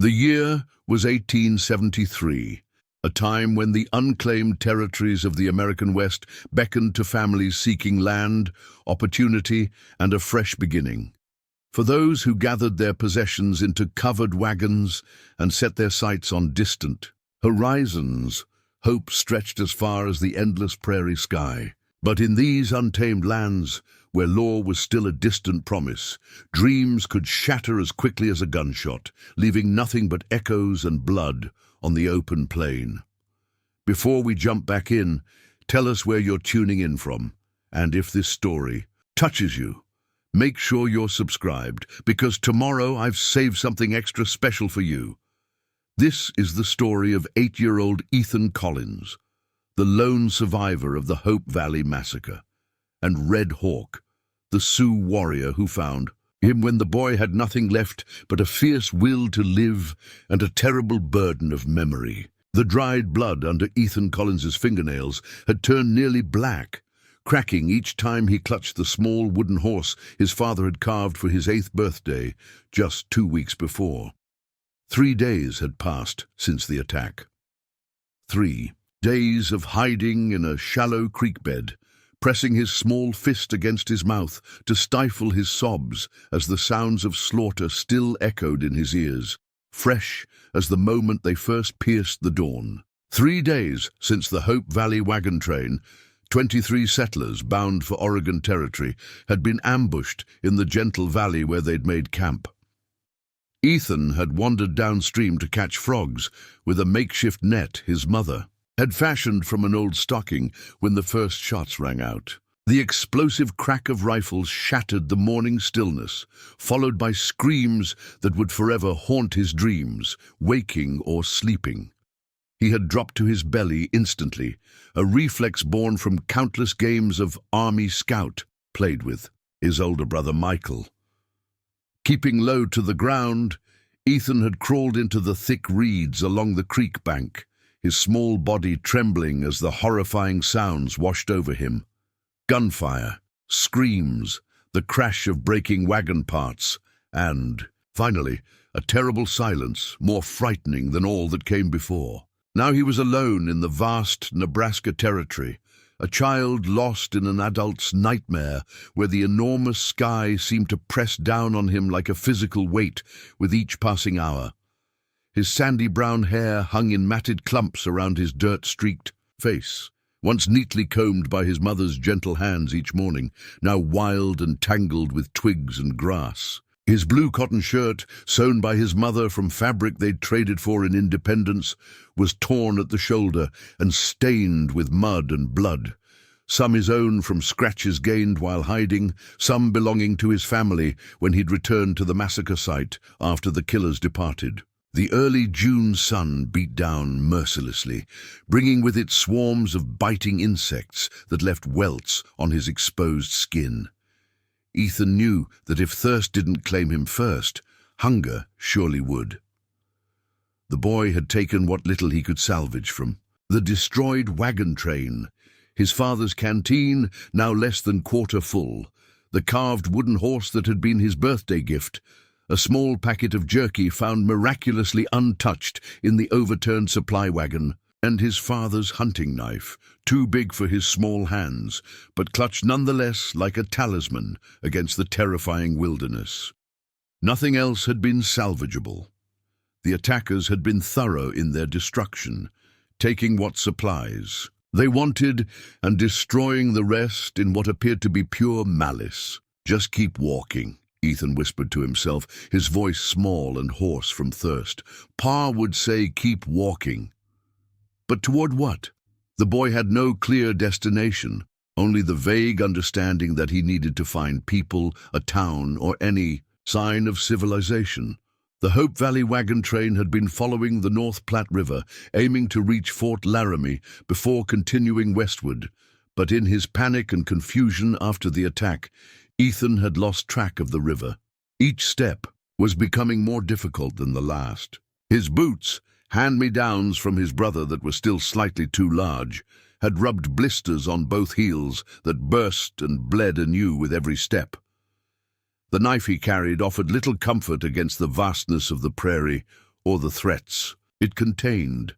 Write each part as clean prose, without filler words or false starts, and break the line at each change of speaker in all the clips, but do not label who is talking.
The year was 1873, a time when the unclaimed territories of the American West beckoned to families seeking land, opportunity, and a fresh beginning. For those who gathered their possessions into covered wagons and set their sights on distant horizons, hope stretched as far as the endless prairie sky. But in these untamed lands, where law was still a distant promise, dreams could shatter as quickly as a gunshot, leaving nothing but echoes and blood on the open plain. Before we jump back in, tell us where you're tuning in from, and if this story touches you, make sure you're subscribed, because tomorrow I've saved something extra special for you. This is the story of 8-year-old Ethan Collins, the lone survivor of the Hope Valley Massacre, and Red Hawk, the Sioux warrior who found him when the boy had nothing left but a fierce will to live and a terrible burden of memory. The dried blood under Ethan Collins's fingernails had turned nearly black, cracking each time he clutched the small wooden horse his father had carved for his 8th birthday just 2 weeks before. 3 days had passed since the attack. 3 days of hiding in a shallow creek bed, pressing his small fist against his mouth to stifle his sobs as the sounds of slaughter still echoed in his ears, fresh as the moment they first pierced the dawn. 3 days since the Hope Valley wagon train, 23 settlers bound for Oregon Territory had been ambushed in the gentle valley where they'd made camp. Ethan had wandered downstream to catch frogs with a makeshift net his mother had fashioned from an old stocking when the first shots rang out. The explosive crack of rifles shattered the morning stillness, followed by screams that would forever haunt his dreams, waking or sleeping. He had dropped to his belly instantly, a reflex born from countless games of Army Scout played with his older brother Michael. Keeping low to the ground, Ethan had crawled into the thick reeds along the creek bank, his small body trembling as the horrifying sounds washed over him. Gunfire, screams, the crash of breaking wagon parts, and, finally, a terrible silence more frightening than all that came before. Now he was alone in the vast Nebraska territory, a child lost in an adult's nightmare where the enormous sky seemed to press down on him like a physical weight with each passing hour. His sandy brown hair hung in matted clumps around his dirt-streaked face, once neatly combed by his mother's gentle hands each morning, now wild and tangled with twigs and grass. His blue cotton shirt, sewn by his mother from fabric they'd traded for in independence, was torn at the shoulder and stained with mud and blood, some his own from scratches gained while hiding, some belonging to his family when he'd returned to the massacre site after the killers departed. The early June sun beat down mercilessly, bringing with it swarms of biting insects that left welts on his exposed skin. Ethan knew that if thirst didn't claim him first, hunger surely would. The boy had taken what little he could salvage from the destroyed wagon train, his father's canteen now less than quarter full, the carved wooden horse that had been his birthday gift, a small packet of jerky found miraculously untouched in the overturned supply wagon, and his father's hunting knife, too big for his small hands, but clutched nonetheless like a talisman against the terrifying wilderness. Nothing else had been salvageable. The attackers had been thorough in their destruction, taking what supplies they wanted and destroying the rest in what appeared to be pure malice. "Just keep walking," Ethan whispered to himself, his voice small and hoarse from thirst. Pa would say keep walking. But toward what? The boy had no clear destination, only the vague understanding that he needed to find people, a town, or any sign of civilization. The Hope Valley wagon train had been following the North Platte River, aiming to reach Fort Laramie before continuing westward. But in his panic and confusion after the attack, Ethan had lost track of the river. Each step was becoming more difficult than the last. His boots, hand-me-downs from his brother that were still slightly too large, had rubbed blisters on both heels that burst and bled anew with every step. The knife he carried offered little comfort against the vastness of the prairie or the threats it contained.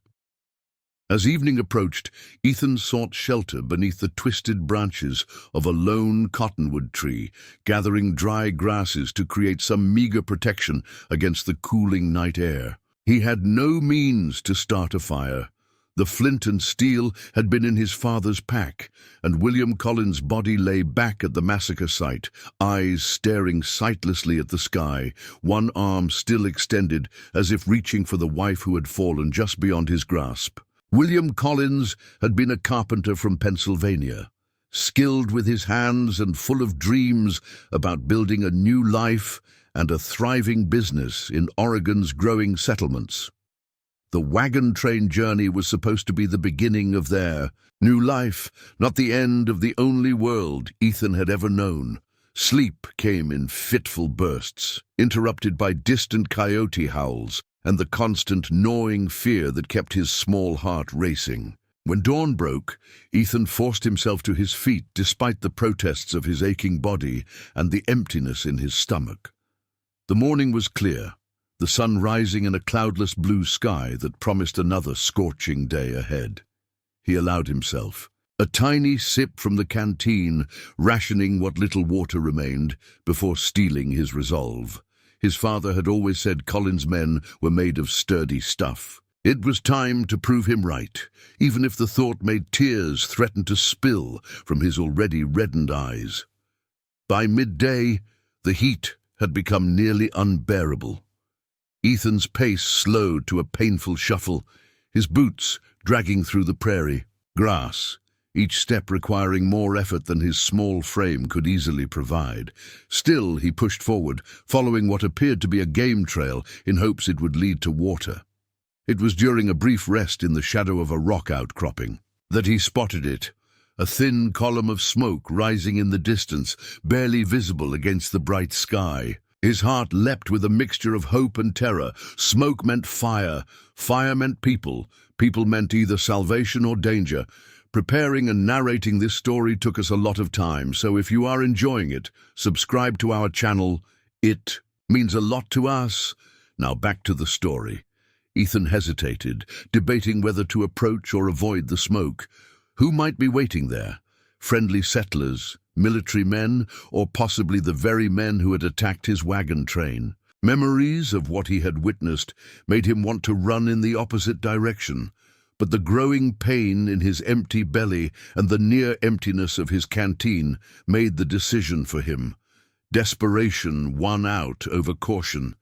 As evening approached, Ethan sought shelter beneath the twisted branches of a lone cottonwood tree, gathering dry grasses to create some meager protection against the cooling night air. He had no means to start a fire. The flint and steel had been in his father's pack, and William Collins' body lay back at the massacre site, eyes staring sightlessly at the sky, one arm still extended as if reaching for the wife who had fallen just beyond his grasp. William Collins had been a carpenter from Pennsylvania, skilled with his hands and full of dreams about building a new life and a thriving business in Oregon's growing settlements. The wagon train journey was supposed to be the beginning of their new life, not the end of the only world Ethan had ever known. Sleep came in fitful bursts, interrupted by distant coyote howls and the constant gnawing fear that kept his small heart racing. When dawn broke, Ethan forced himself to his feet despite the protests of his aching body and the emptiness in his stomach. The morning was clear, the sun rising in a cloudless blue sky that promised another scorching day ahead. He allowed himself a tiny sip from the canteen, rationing what little water remained before steeling his resolve. His father had always said Collins' men were made of sturdy stuff. It was time to prove him right, even if the thought made tears threaten to spill from his already reddened eyes. By midday, the heat had become nearly unbearable. Ethan's pace slowed to a painful shuffle, his boots dragging through the prairie grass, each step requiring more effort than his small frame could easily provide. Still, he pushed forward, following what appeared to be a game trail in hopes it would lead to water. It was during a brief rest in the shadow of a rock outcropping that he spotted it, a thin column of smoke rising in the distance, barely visible against the bright sky. His heart leapt with a mixture of hope and terror. Smoke meant fire, fire meant people, people meant either salvation or danger. Preparing and narrating this story took us a lot of time, so if you are enjoying it, subscribe to our channel. It means a lot to us. Now back to the story. Ethan hesitated, debating whether to approach or avoid the smoke. Who might be waiting there? Friendly settlers, military men, or possibly the very men who had attacked his wagon train? Memories of what he had witnessed made him want to run in the opposite direction, but the growing pain in his empty belly and the near emptiness of his canteen made the decision for him. Desperation won out over caution.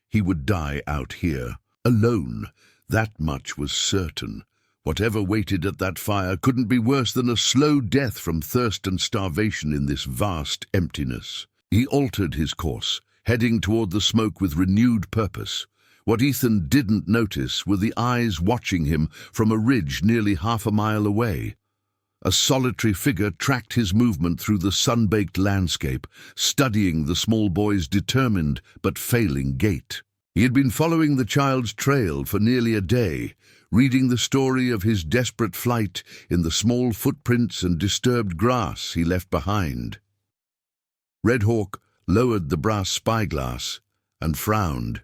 He would die out here, alone. That much was certain. Whatever waited at that fire couldn't be worse than a slow death from thirst and starvation in this vast emptiness. He altered his course, heading toward the smoke with renewed purpose. What Ethan didn't notice were the eyes watching him from a ridge nearly half a mile away. A solitary figure tracked his movement through the sun-baked landscape, studying the small boy's determined but failing gait. He had been following the child's trail for nearly a day, reading the story of his desperate flight in the small footprints and disturbed grass he left behind. Red Hawk lowered the brass spyglass and frowned.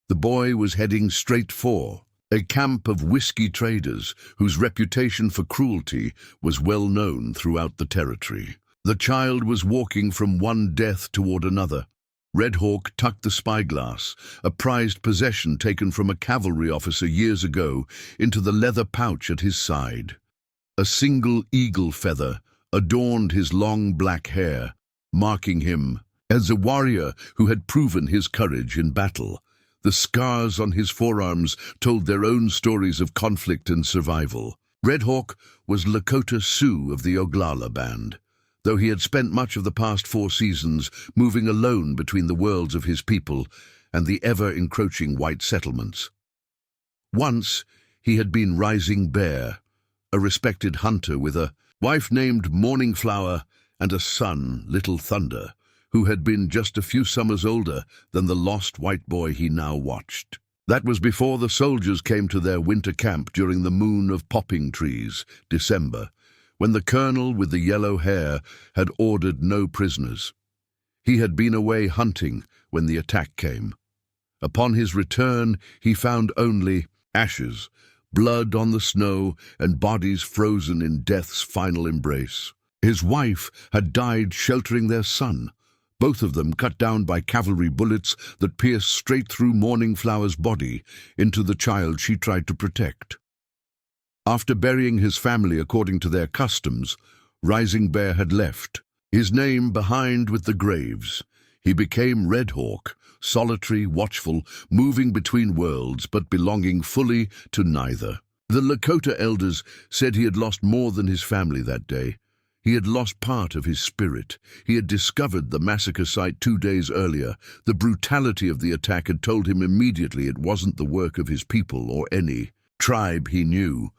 The boy was heading straight for a camp of whiskey traders whose reputation for cruelty was well known throughout the territory. The child was walking from one death toward another. Red Hawk tucked the spyglass, a prized possession taken from a cavalry officer years ago, into the leather pouch at his side. A single eagle feather adorned his long black hair, marking him as a warrior who had proven his courage in battle. The scars on his forearms told their own stories of conflict and survival. Red Hawk was Lakota Sioux of the Oglala Band, though he had spent much of the past 4 seasons moving alone between the worlds of his people and the ever-encroaching white settlements. Once, he had been Rising Bear, a respected hunter with a wife named Morning Flower and a son, Little Thunder, who had been just a few summers older than the lost white boy he now watched. That was before the soldiers came to their winter camp during the moon of popping trees, December, when the colonel with the yellow hair had ordered no prisoners. He had been away hunting when the attack came. Upon his return, he found only ashes, blood on the snow, and bodies frozen in death's final embrace. His wife had died sheltering their son, both of them cut down by cavalry bullets that pierced straight through Morning Flower's body into the child she tried to protect. After burying his family according to their customs, Rising Bear had left, his name behind with the graves. He became Red Hawk, solitary, watchful, moving between worlds but belonging fully to neither. The Lakota elders said he had lost more than his family that day. He had lost part of his spirit. He had discovered the massacre site 2 days earlier. The brutality of the attack had told him immediately it wasn't the work of his people or any tribe he knew.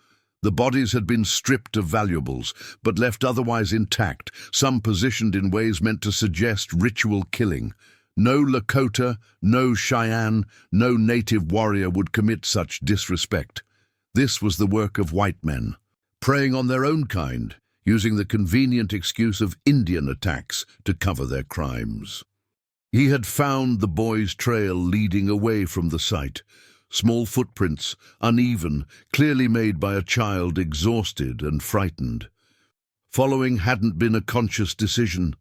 The bodies had been stripped of valuables, but left otherwise intact, some positioned in ways meant to suggest ritual killing. No Lakota, no Cheyenne, no native warrior would commit such disrespect. This was the work of white men, preying on their own kind, using the convenient excuse of Indian attacks to cover their crimes. He had found the boy's trail leading away from the site. Small footprints, uneven, clearly made by a child exhausted and frightened. Following hadn't been a conscious decision,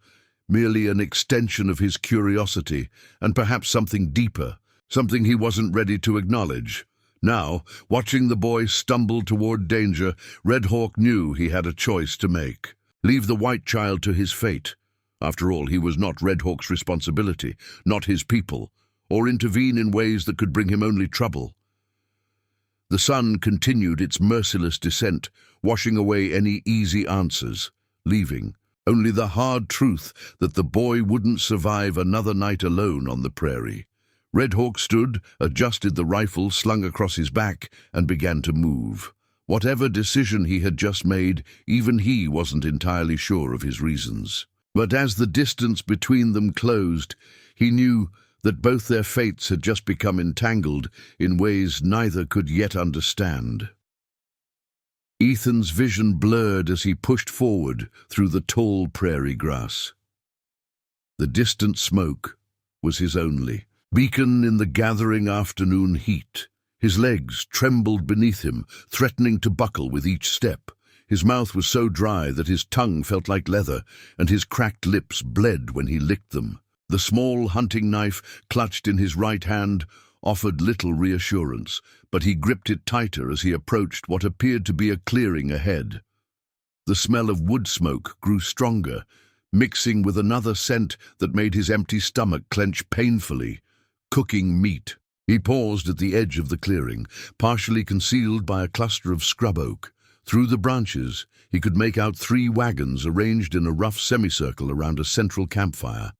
merely an extension of his curiosity, and perhaps something deeper, something he wasn't ready to acknowledge. Now, watching the boy stumble toward danger, Red Hawk knew he had a choice to make. Leave the white child to his fate. After all, he was not Red Hawk's responsibility, not his people, or intervene in ways that could bring him only trouble. The sun continued its merciless descent, washing away any easy answers, leaving only the hard truth that the boy wouldn't survive another night alone on the prairie. Red Hawk stood, adjusted the rifle slung across his back, and began to move. Whatever decision he had just made, even he wasn't entirely sure of his reasons. But as the distance between them closed, he knew that both their fates had just become entangled in ways neither could yet understand. Ethan's vision blurred as he pushed forward through the tall prairie grass. The distant smoke was his only beacon in the gathering afternoon heat. His legs trembled beneath him, threatening to buckle with each step. His mouth was so dry that his tongue felt like leather, and his cracked lips bled when he licked them. The small hunting knife, clutched in his right hand, offered little reassurance, but he gripped it tighter as he approached what appeared to be a clearing ahead. The smell of wood smoke grew stronger, mixing with another scent that made his empty stomach clench painfully: cooking meat. He paused at the edge of the clearing, partially concealed by a cluster of scrub oak. Through the branches, he could make out 3 wagons arranged in a rough semicircle around a central campfire.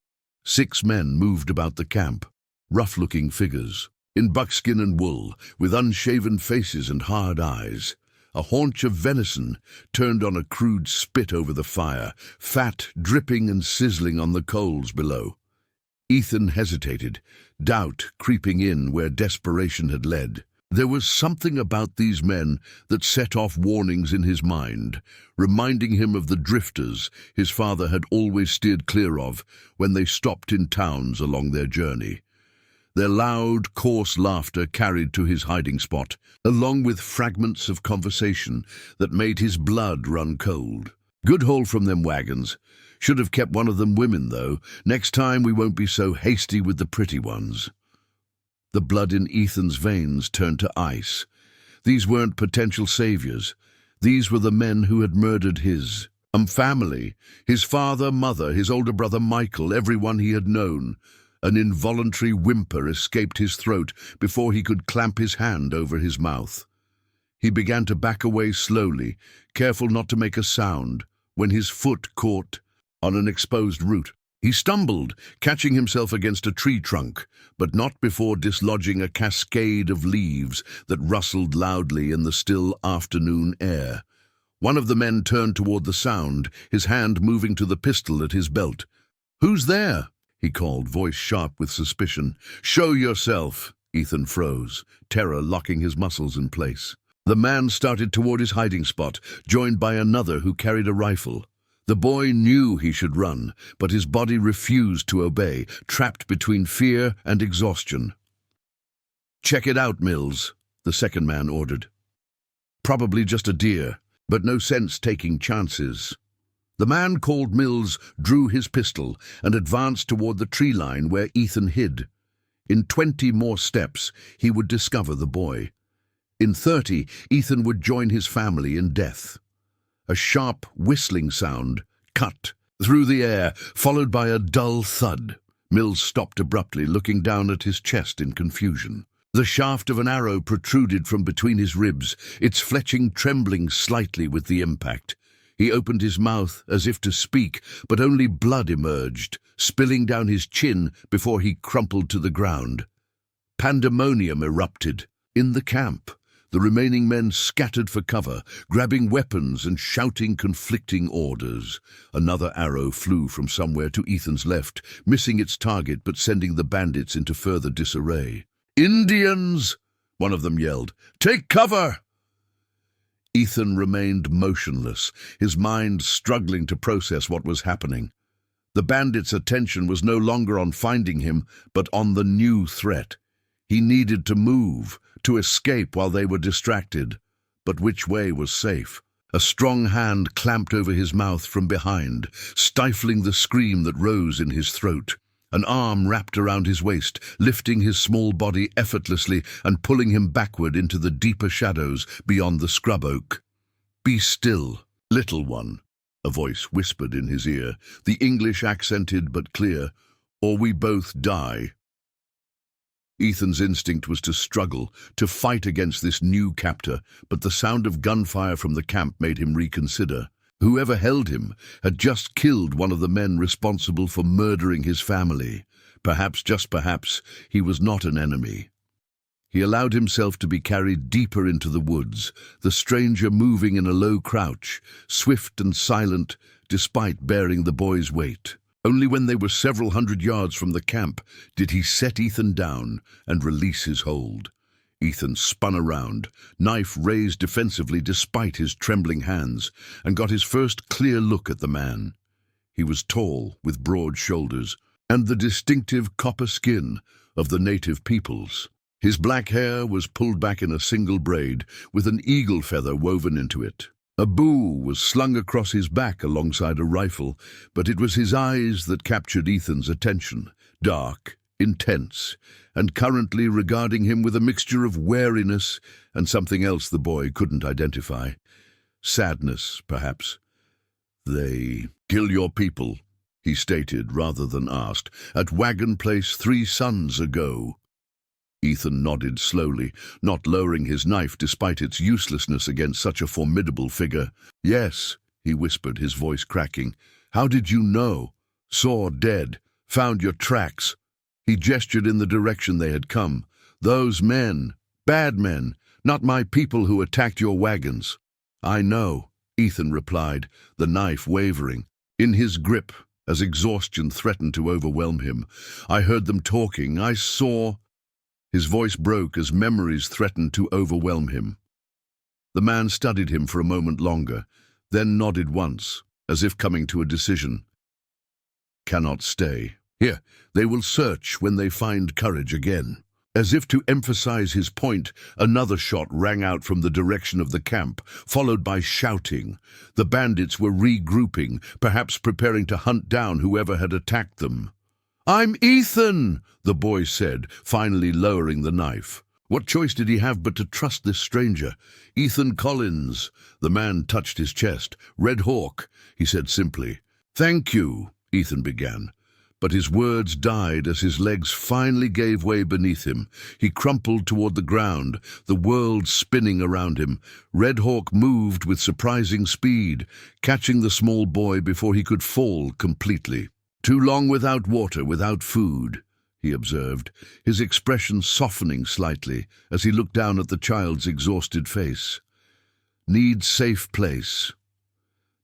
6 men moved about the camp, rough-looking figures, in buckskin and wool, with unshaven faces and hard eyes. A haunch of venison turned on a crude spit over the fire, fat dripping and sizzling on the coals below. Ethan hesitated, doubt creeping in where desperation had led. There was something about these men that set off warnings in his mind, reminding him of the drifters his father had always steered clear of when they stopped in towns along their journey. Their loud, coarse laughter carried to his hiding spot, along with fragments of conversation that made his blood run cold. Good haul from them wagons. Should have kept one of them women, though. Next time we won't be so hasty with the pretty ones. The blood in Ethan's veins turned to ice. These weren't potential saviors. These were the men who had murdered his family, his father, mother, his older brother Michael, everyone he had known. An involuntary whimper escaped his throat before he could clamp his hand over his mouth. He began to back away slowly, careful not to make a sound, when his foot caught on an exposed root. He stumbled, catching himself against a tree trunk, but not before dislodging a cascade of leaves that rustled loudly in the still afternoon air. One of the men turned toward the sound, his hand moving to the pistol at his belt. "Who's there?" he called, voice sharp with suspicion. "Show yourself." Ethan froze, terror locking his muscles in place. The man started toward his hiding spot, joined by another who carried a rifle. The boy knew he should run, but his body refused to obey, trapped between fear and exhaustion. "Check it out, Mills," the second man ordered. "Probably just a deer, but no sense taking chances." The man called Mills drew his pistol and advanced toward the tree line where Ethan hid. In 20 more steps, he would discover the boy. In 30, Ethan would join his family in death. A sharp whistling sound cut through the air, followed by a dull thud. Mills stopped abruptly, looking down at his chest in confusion. The shaft of an arrow protruded from between his ribs, its fletching trembling slightly with the impact. He opened his mouth as if to speak, but only blood emerged, spilling down his chin before he crumpled to the ground. Pandemonium erupted. In the camp, the remaining men scattered for cover, grabbing weapons and shouting conflicting orders. Another arrow flew from somewhere to Ethan's left, missing its target but sending the bandits into further disarray. "Indians!" one of them yelled. "Take cover!" Ethan remained motionless, his mind struggling to process what was happening. The bandits' attention was no longer on finding him, but on the new threat. He needed to move, to escape while they were distracted. But which way was safe? A strong hand clamped over his mouth from behind, stifling the scream that rose in his throat. An arm wrapped around his waist, lifting his small body effortlessly and pulling him backward into the deeper shadows beyond the scrub oak. "Be still, little one," a voice whispered in his ear, the English accented but clear, "or we both die." Ethan's instinct was to struggle, to fight against this new captor, but the sound of gunfire from the camp made him reconsider. Whoever held him had just killed one of the men responsible for murdering his family. Perhaps, just perhaps, he was not an enemy. He allowed himself to be carried deeper into the woods, the stranger moving in a low crouch, swift and silent, despite bearing the boy's weight. Only when they were several hundred yards from the camp did he set Ethan down and release his hold. Ethan spun around, knife raised defensively despite his trembling hands, and got his first clear look at the man. He was tall, with broad shoulders, and the distinctive copper skin of the native peoples. His black hair was pulled back in a single braid, with an eagle feather woven into it. A bow was slung across his back alongside a rifle, but it was his eyes that captured Ethan's attention, dark, intense, and currently regarding him with a mixture of wariness and something else the boy couldn't identify. Sadness, perhaps. "They kill your people," he stated rather than asked, "at Wagon Place 3 suns ago." Ethan nodded slowly, not lowering his knife despite its uselessness against such a formidable figure. "Yes," he whispered, his voice cracking. "How did you know? Saw dead. Found your tracks." He gestured in the direction they had come. "Those men, bad men, not my people who attacked your wagons." "I know," Ethan replied, the knife wavering in his grip as exhaustion threatened to overwhelm him. "I heard them talking. I saw—" His voice broke as memories threatened to overwhelm him. The man studied him for a moment longer, then nodded once, as if coming to a decision. "Cannot stay. Here, they will search when they find courage again." As if to emphasize his point, another shot rang out from the direction of the camp, followed by shouting. The bandits were regrouping, perhaps preparing to hunt down whoever had attacked them. "I'm Ethan," the boy said, finally lowering the knife. What choice did he have but to trust this stranger? "Ethan Collins." The man touched his chest. "Red Hawk," he said simply. "Thank you," Ethan began. But his words died as his legs finally gave way beneath him. He crumpled toward the ground, the world spinning around him. Red Hawk moved with surprising speed, catching the small boy before he could fall completely. "Too long without water, without food," he observed, his expression softening slightly as he looked down at the child's exhausted face. "Needs safe place."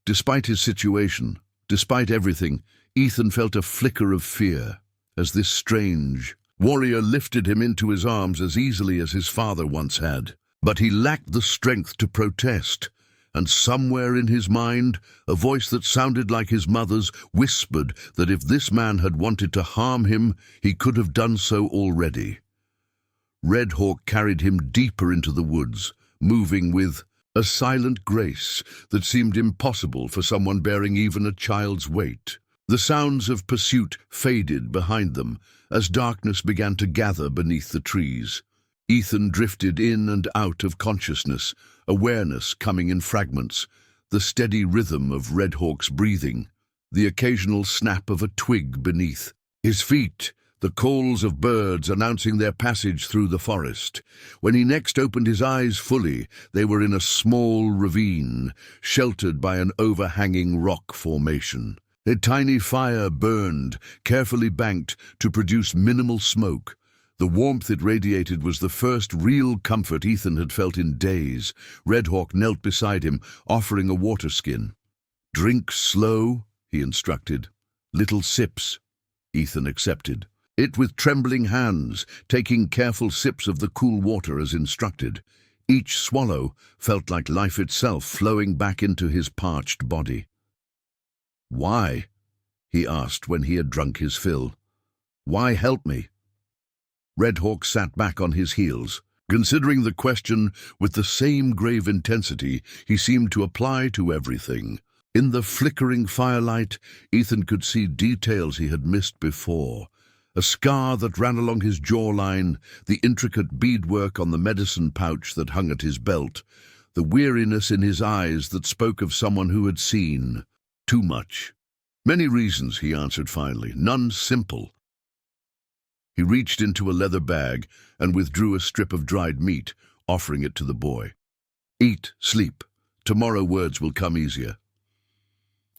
Despite his situation, despite everything, Ethan felt a flicker of fear as this strange warrior lifted him into his arms as easily as his father once had. But he lacked the strength to protest, and somewhere in his mind, a voice that sounded like his mother's whispered that if this man had wanted to harm him, he could have done so already. Red Hawk carried him deeper into the woods, moving with a silent grace that seemed impossible for someone bearing even a child's weight. The sounds of pursuit faded behind them as darkness began to gather beneath the trees. Ethan drifted in and out of consciousness, awareness coming in fragments, the steady rhythm of Red Hawk's breathing, the occasional snap of a twig beneath his feet, the calls of birds announcing their passage through the forest. When he next opened his eyes fully, they were in a small ravine, sheltered by an overhanging rock formation. A tiny fire burned, carefully banked to produce minimal smoke. The warmth it radiated was the first real comfort Ethan had felt in days. Red Hawk knelt beside him, offering a water skin. "Drink slow," he instructed. "Little sips." Ethan accepted it with trembling hands, taking careful sips of the cool water as instructed. Each swallow felt like life itself flowing back into his parched body. "Why?" he asked when he had drunk his fill. "Why help me?" Red Hawk sat back on his heels, considering the question with the same grave intensity he seemed to apply to everything. In the flickering firelight, Ethan could see details he had missed before. A scar that ran along his jawline, the intricate beadwork on the medicine pouch that hung at his belt, the weariness in his eyes that spoke of someone who had seen too much. "Many reasons," he answered finally, "none simple." He reached into a leather bag and withdrew a strip of dried meat, offering it to the boy. "Eat, sleep. Tomorrow words will come easier."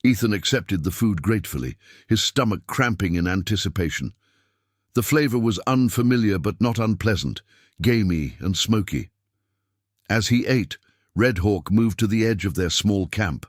Ethan accepted the food gratefully, his stomach cramping in anticipation. The flavor was unfamiliar but not unpleasant, gamey and smoky. As he ate, Red Hawk moved to the edge of their small camp,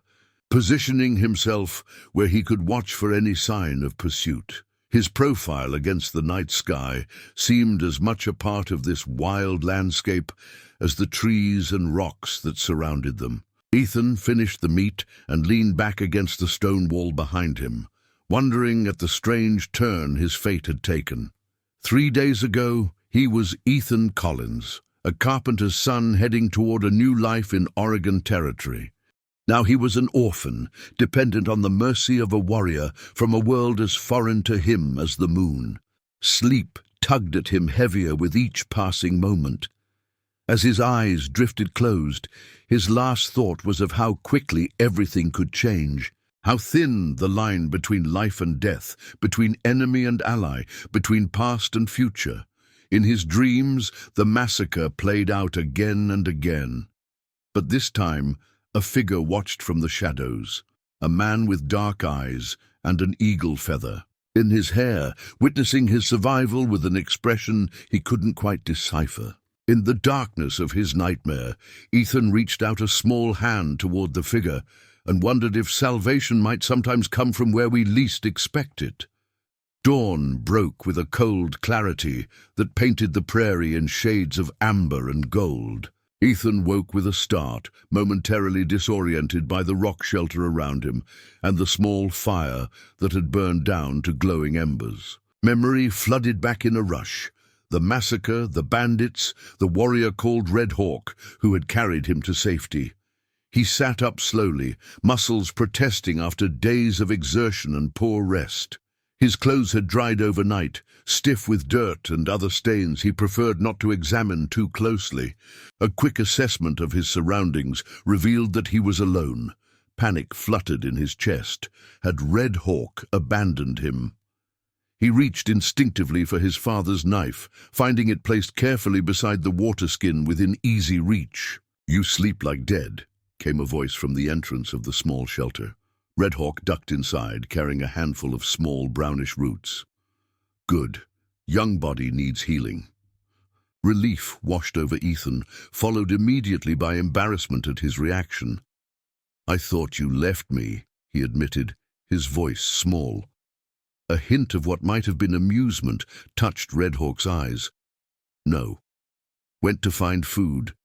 positioning himself where he could watch for any sign of pursuit. His profile against the night sky seemed as much a part of this wild landscape as the trees and rocks that surrounded them. Ethan finished the meat and leaned back against the stone wall behind him, wondering at the strange turn his fate had taken. 3 days ago, he was Ethan Collins, a carpenter's son heading toward a new life in Oregon Territory. Now he was an orphan, dependent on the mercy of a warrior from a world as foreign to him as the moon. Sleep tugged at him heavier with each passing moment. As his eyes drifted closed, his last thought was of how quickly everything could change, how thin the line between life and death, between enemy and ally, between past and future. In his dreams, the massacre played out again and again. But this time, a figure watched from the shadows, a man with dark eyes and an eagle feather in his hair, witnessing his survival with an expression he couldn't quite decipher. In the darkness of his nightmare, Ethan reached out a small hand toward the figure and wondered if salvation might sometimes come from where we least expect it. Dawn broke with a cold clarity that painted the prairie in shades of amber and gold. Ethan woke with a start, momentarily disoriented by the rock shelter around him and the small fire that had burned down to glowing embers. Memory flooded back in a rush. The massacre, the bandits, the warrior called Red Hawk, who had carried him to safety. He sat up slowly, muscles protesting after days of exertion and poor rest. His clothes had dried overnight, stiff with dirt and other stains he preferred not to examine too closely. A quick assessment of his surroundings revealed that he was alone. Panic fluttered in his chest. Had Red Hawk abandoned him? He reached instinctively for his father's knife, finding it placed carefully beside the water skin within easy reach. "You sleep like dead," came a voice from the entrance of the small shelter. Red Hawk ducked inside, carrying a handful of small brownish roots. "Good. Young body needs healing." Relief washed over Ethan, followed immediately by embarrassment at his reaction. "I thought you left me," he admitted, his voice small. A hint of what might have been amusement touched Red Hawk's eyes. "No. Went to find food.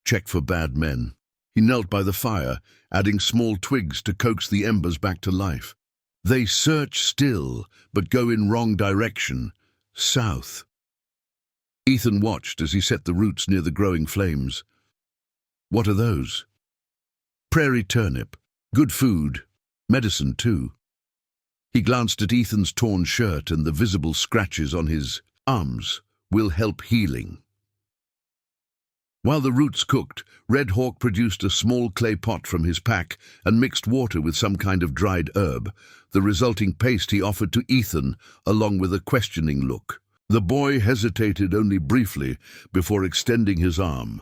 Check for bad men." He knelt by the fire, adding small twigs to coax the embers back to life. "They search still, but go in wrong direction. South." Ethan watched as he set the roots near the growing flames. "What are those?" "Prairie turnip. Good food. Medicine, too." He glanced at Ethan's torn shirt, and the visible scratches on his arms. "Will help healing." While the roots cooked, Red Hawk produced a small clay pot from his pack and mixed water with some kind of dried herb. The resulting paste he offered to Ethan, along with a questioning look. The boy hesitated only briefly before extending his arm,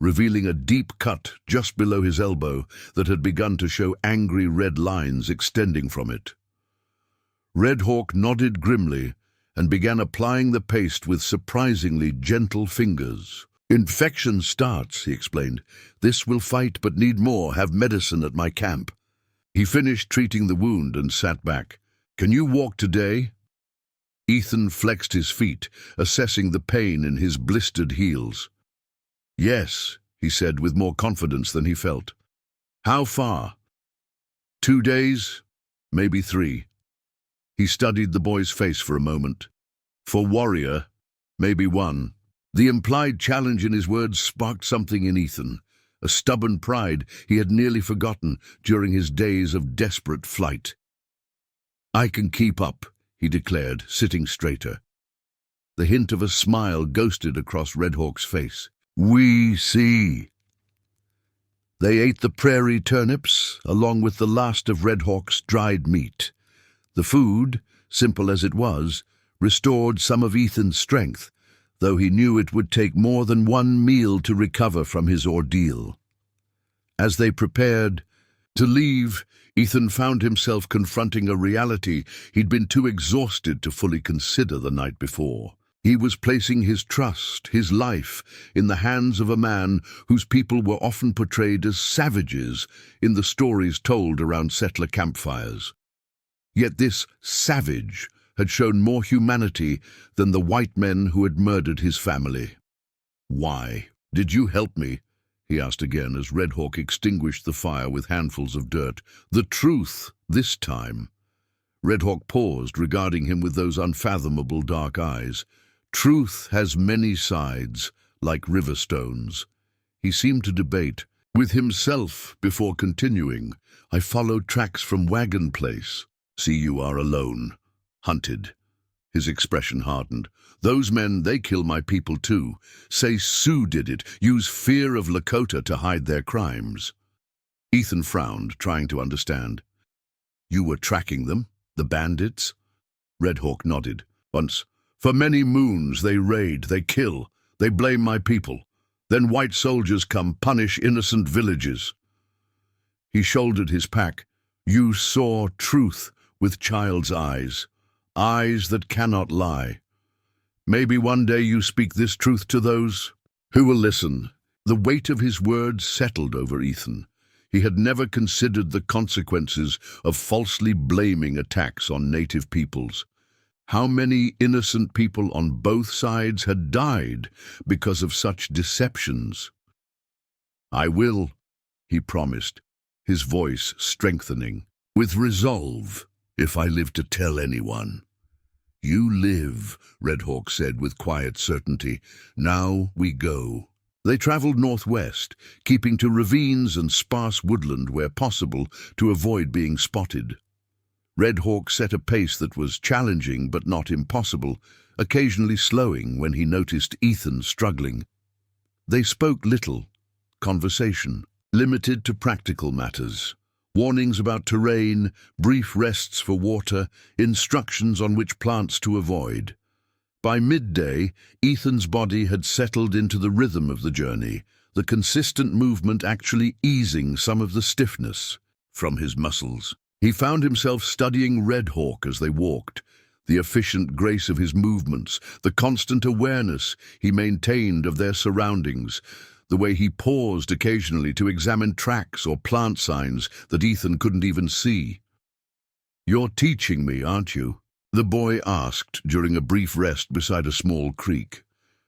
revealing a deep cut just below his elbow that had begun to show angry red lines extending from it. Red Hawk nodded grimly and began applying the paste with surprisingly gentle fingers. "Infection starts," he explained. "This will fight, but need more. Have medicine at my camp." He finished treating the wound and sat back. "Can you walk today?" Ethan flexed his feet, assessing the pain in his blistered heels. "Yes," he said with more confidence than he felt. "How far?" 2 days, maybe 3. He studied the boy's face for a moment. "For warrior, maybe 1. The implied challenge in his words sparked something in Ethan, a stubborn pride he had nearly forgotten during his days of desperate flight. "I can keep up," he declared, sitting straighter. The hint of a smile ghosted across Red Hawk's face. "We see." They ate the prairie turnips, along with the last of Red Hawk's dried meat. The food, simple as it was, restored some of Ethan's strength, though he knew it would take more than 1 meal to recover from his ordeal. As they prepared to leave, Ethan found himself confronting a reality he'd been too exhausted to fully consider the night before. He was placing his trust, his life, in the hands of a man whose people were often portrayed as savages in the stories told around settler campfires. Yet this savage had shown more humanity than the white men who had murdered his family. "Why did you help me?" he asked again as Red Hawk extinguished the fire with handfuls of dirt. "The truth, this time." Red Hawk paused, regarding him with those unfathomable dark eyes. "Truth has many sides, like river stones." He seemed to debate with himself before continuing. "I followed tracks from Wagon place. See, you are alone. Hunted." His expression hardened. "Those men, they kill my people too. Say Sioux did it, use fear of Lakota to hide their crimes." Ethan frowned, trying to understand. "You were tracking them? The bandits?" Red Hawk nodded. "Once. For many moons they raid, they kill, they blame my people. Then white soldiers come, punish innocent villages." He shouldered his pack. "You saw truth with child's eyes. Eyes that cannot lie. Maybe one day you speak this truth to those who will listen." The weight of his words settled over Ethan. He had never considered the consequences of falsely blaming attacks on native peoples. How many innocent people on both sides had died because of such deceptions? "I will," he promised, his voice strengthening, "with resolve, if I live to tell anyone." "You live," Red Hawk said with quiet certainty. "Now we go." They traveled northwest, keeping to ravines and sparse woodland where possible to avoid being spotted. Red Hawk set a pace that was challenging but not impossible, occasionally slowing when he noticed Ethan struggling. They spoke little, conversation, limited to practical matters. Warnings about terrain, brief rests for water, instructions on which plants to avoid. By midday, Ethan's body had settled into the rhythm of the journey, the consistent movement actually easing some of the stiffness from his muscles. He found himself studying Red Hawk as they walked, the efficient grace of his movements, the constant awareness he maintained of their surroundings, the way he paused occasionally to examine tracks or plant signs that Ethan couldn't even see. "You're teaching me, aren't you?" the boy asked during a brief rest beside a small creek.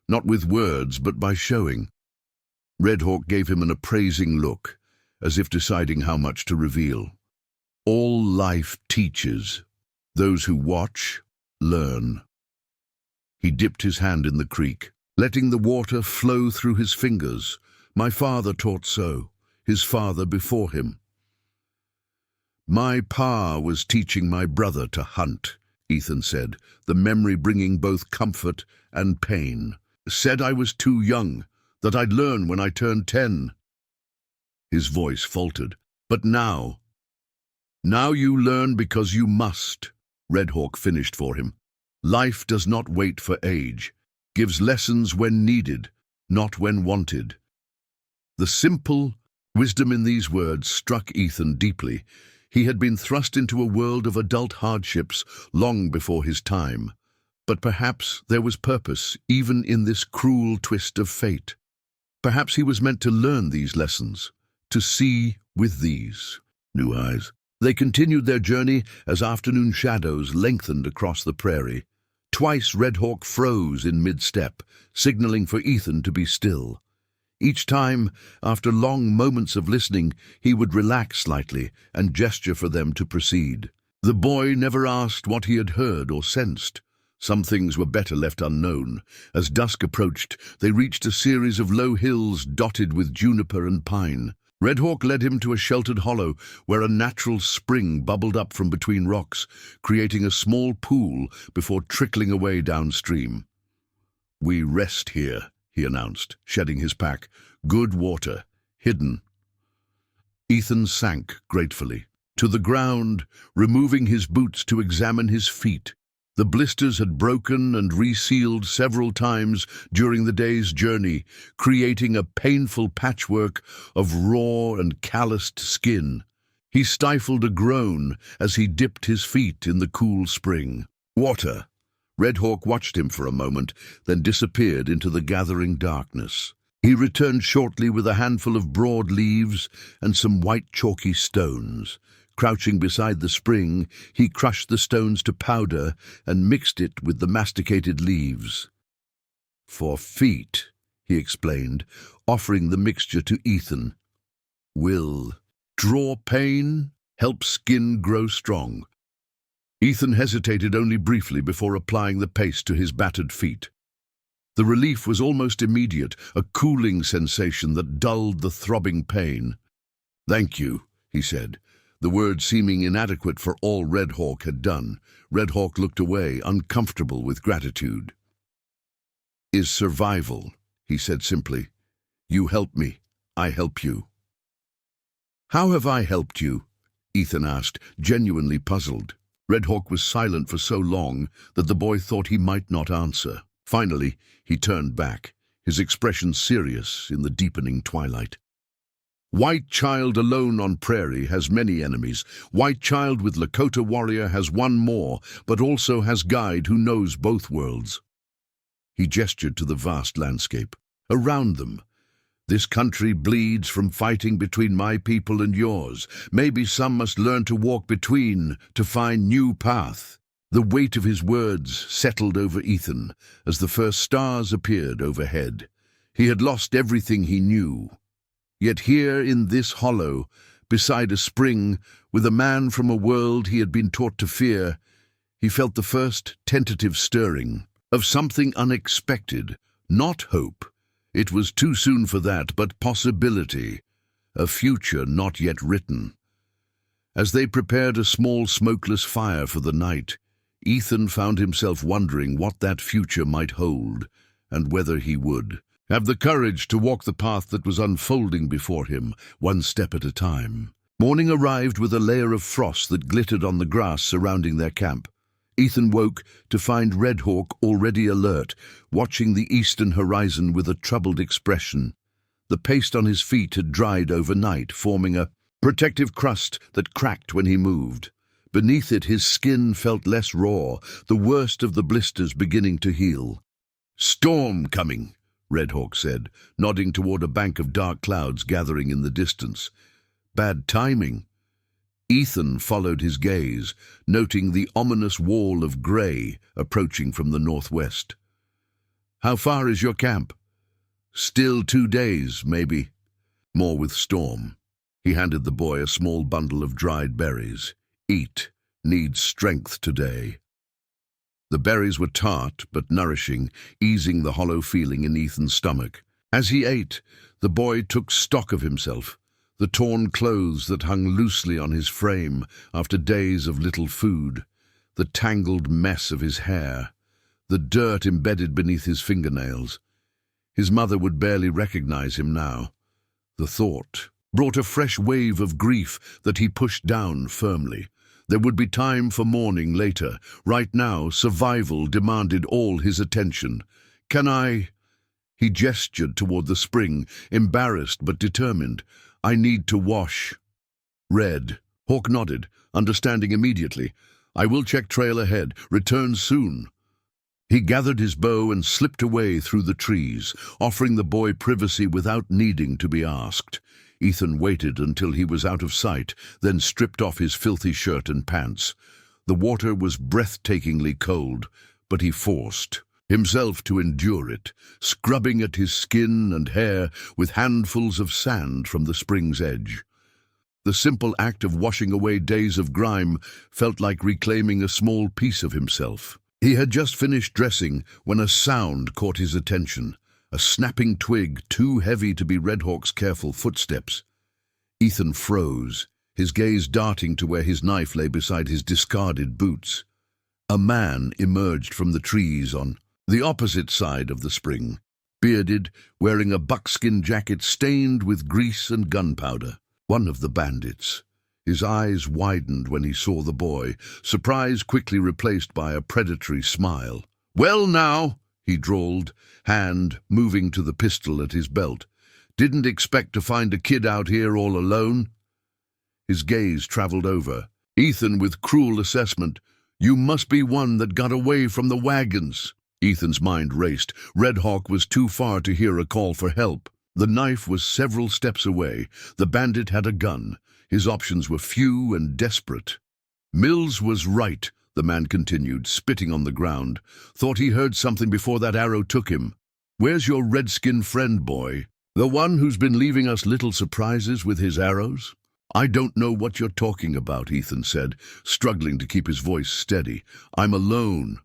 Not with words, but by showing. Red Hawk gave him an appraising look, as if deciding how much to reveal. "All life teaches. Those who watch, learn." He dipped his hand in the creek. letting the water flow through his fingers. My father taught so, his father before him. My pa was teaching my brother to hunt, Ethan said, the memory bringing both comfort and pain. Said I was too young, that I'd learn when I turned 10. His voice faltered. But now you learn because you must, Red Hawk finished for him. Life does not wait for age, gives lessons when needed, not when wanted. The simple wisdom in these words struck Ethan deeply. He had been thrust into a world of adult hardships long before his time. But perhaps there was purpose even in this cruel twist of fate. Perhaps he was meant to learn these lessons, to see with these new eyes. They continued their journey as afternoon shadows lengthened across the prairie. Twice Red Hawk froze in mid-step, signaling for Ethan to be still. Each time, after long moments of listening, he would relax slightly and gesture for them to proceed. The boy never asked what he had heard or sensed. Some things were better left unknown. As dusk approached, they reached a series of low hills dotted with juniper and pine. Red Hawk led him to a sheltered hollow where a natural spring bubbled up from between rocks, creating a small pool before trickling away downstream. "We rest here," he announced, shedding his pack. "Good water, hidden." Ethan sank gratefully to the ground, removing his boots to examine his feet. The blisters had broken and resealed several times during the day's journey, creating a painful patchwork of raw and calloused skin. He stifled a groan as he dipped his feet in the cool spring. "Water." Red Hawk watched him for a moment, then disappeared into the gathering darkness. He returned shortly with a handful of broad leaves and some white chalky stones. Crouching beside the spring, he crushed the stones to powder and mixed it with the masticated leaves. "For feet," he explained, offering the mixture to Ethan. "Will draw pain, help skin grow strong." Ethan hesitated only briefly before applying the paste to his battered feet. The relief was almost immediate, a cooling sensation that dulled the throbbing pain. "Thank you," he said, the words seeming inadequate for all Red Hawk had done. Red Hawk looked away, uncomfortable with gratitude. "Is survival," he said simply. "You help me, I help you." "How have I helped you?" Ethan asked, genuinely puzzled. Red Hawk was silent for so long that the boy thought he might not answer. Finally, he turned back, his expression serious in the deepening twilight. "White child alone on prairie has many enemies. White child with Lakota warrior has one more, but also has guide who knows both worlds." He gestured to the vast landscape. "Around them. This country bleeds from fighting between my people and yours. Maybe some must learn to walk between, to find new path." The weight of his words settled over Ethan as the first stars appeared overhead. He had lost everything he knew. Yet here in this hollow, beside a spring, with a man from a world he had been taught to fear, he felt the first tentative stirring of something unexpected, not hope. It was too soon for that, but possibility, a future not yet written. As they prepared a small smokeless fire for the night, Ethan found himself wondering what that future might hold, and whether he would have the courage to walk the path that was unfolding before him, one step at a time. Morning arrived with a layer of frost that glittered on the grass surrounding their camp. Ethan woke to find Red Hawk already alert, watching the eastern horizon with a troubled expression. The paste on his feet had dried overnight, forming a protective crust that cracked when he moved. Beneath it, his skin felt less raw, the worst of the blisters beginning to heal. "Storm coming," Red Hawk said, nodding toward a bank of dark clouds gathering in the distance. "Bad timing." Ethan followed his gaze, noting the ominous wall of grey approaching from the northwest. "How far is your camp?" "Still 2 days, maybe. More with storm." He handed the boy a small bundle of dried berries. "Eat. Needs strength today." The berries were tart but nourishing, easing the hollow feeling in Ethan's stomach. As he ate, the boy took stock of himself, the torn clothes that hung loosely on his frame after days of little food, the tangled mess of his hair, the dirt embedded beneath his fingernails. His mother would barely recognize him now. The thought brought a fresh wave of grief that he pushed down firmly. There would be time for mourning later. Right now, survival demanded all his attention. "Can I?" He gestured toward the spring, embarrassed but determined. "I need to wash." "Red." Hawk nodded, understanding immediately. "I will check trail ahead. Return soon." He gathered his bow and slipped away through the trees, offering the boy privacy without needing to be asked. Ethan waited until he was out of sight, then stripped off his filthy shirt and pants. The water was breathtakingly cold, but he forced himself to endure it, scrubbing at his skin and hair with handfuls of sand from the spring's edge. The simple act of washing away days of grime felt like reclaiming a small piece of himself. He had just finished dressing when a sound caught his attention, a snapping twig too heavy to be Red Hawk's careful footsteps. Ethan froze, his gaze darting to where his knife lay beside his discarded boots. A man emerged from the trees on the opposite side of the spring, bearded, wearing a buckskin jacket stained with grease and gunpowder. One of the bandits. His eyes widened when he saw the boy, surprise quickly replaced by a predatory smile. "Well now," he drawled, hand moving to the pistol at his belt. "Didn't expect to find a kid out here all alone." His gaze traveled over. Ethan with cruel assessment. "You must be one that got away from the wagons." Ethan's mind raced. Red Hawk was too far to hear a call for help. The knife was several steps away. The bandit had a gun. His options were few and desperate. "Mills was right," the man continued, spitting on the ground. "Thought he heard something before that arrow took him. Where's your redskin friend, boy? The one who's been leaving us little surprises with his arrows?" "I don't know what you're talking about," Ethan said, struggling to keep his voice steady. "I'm alone."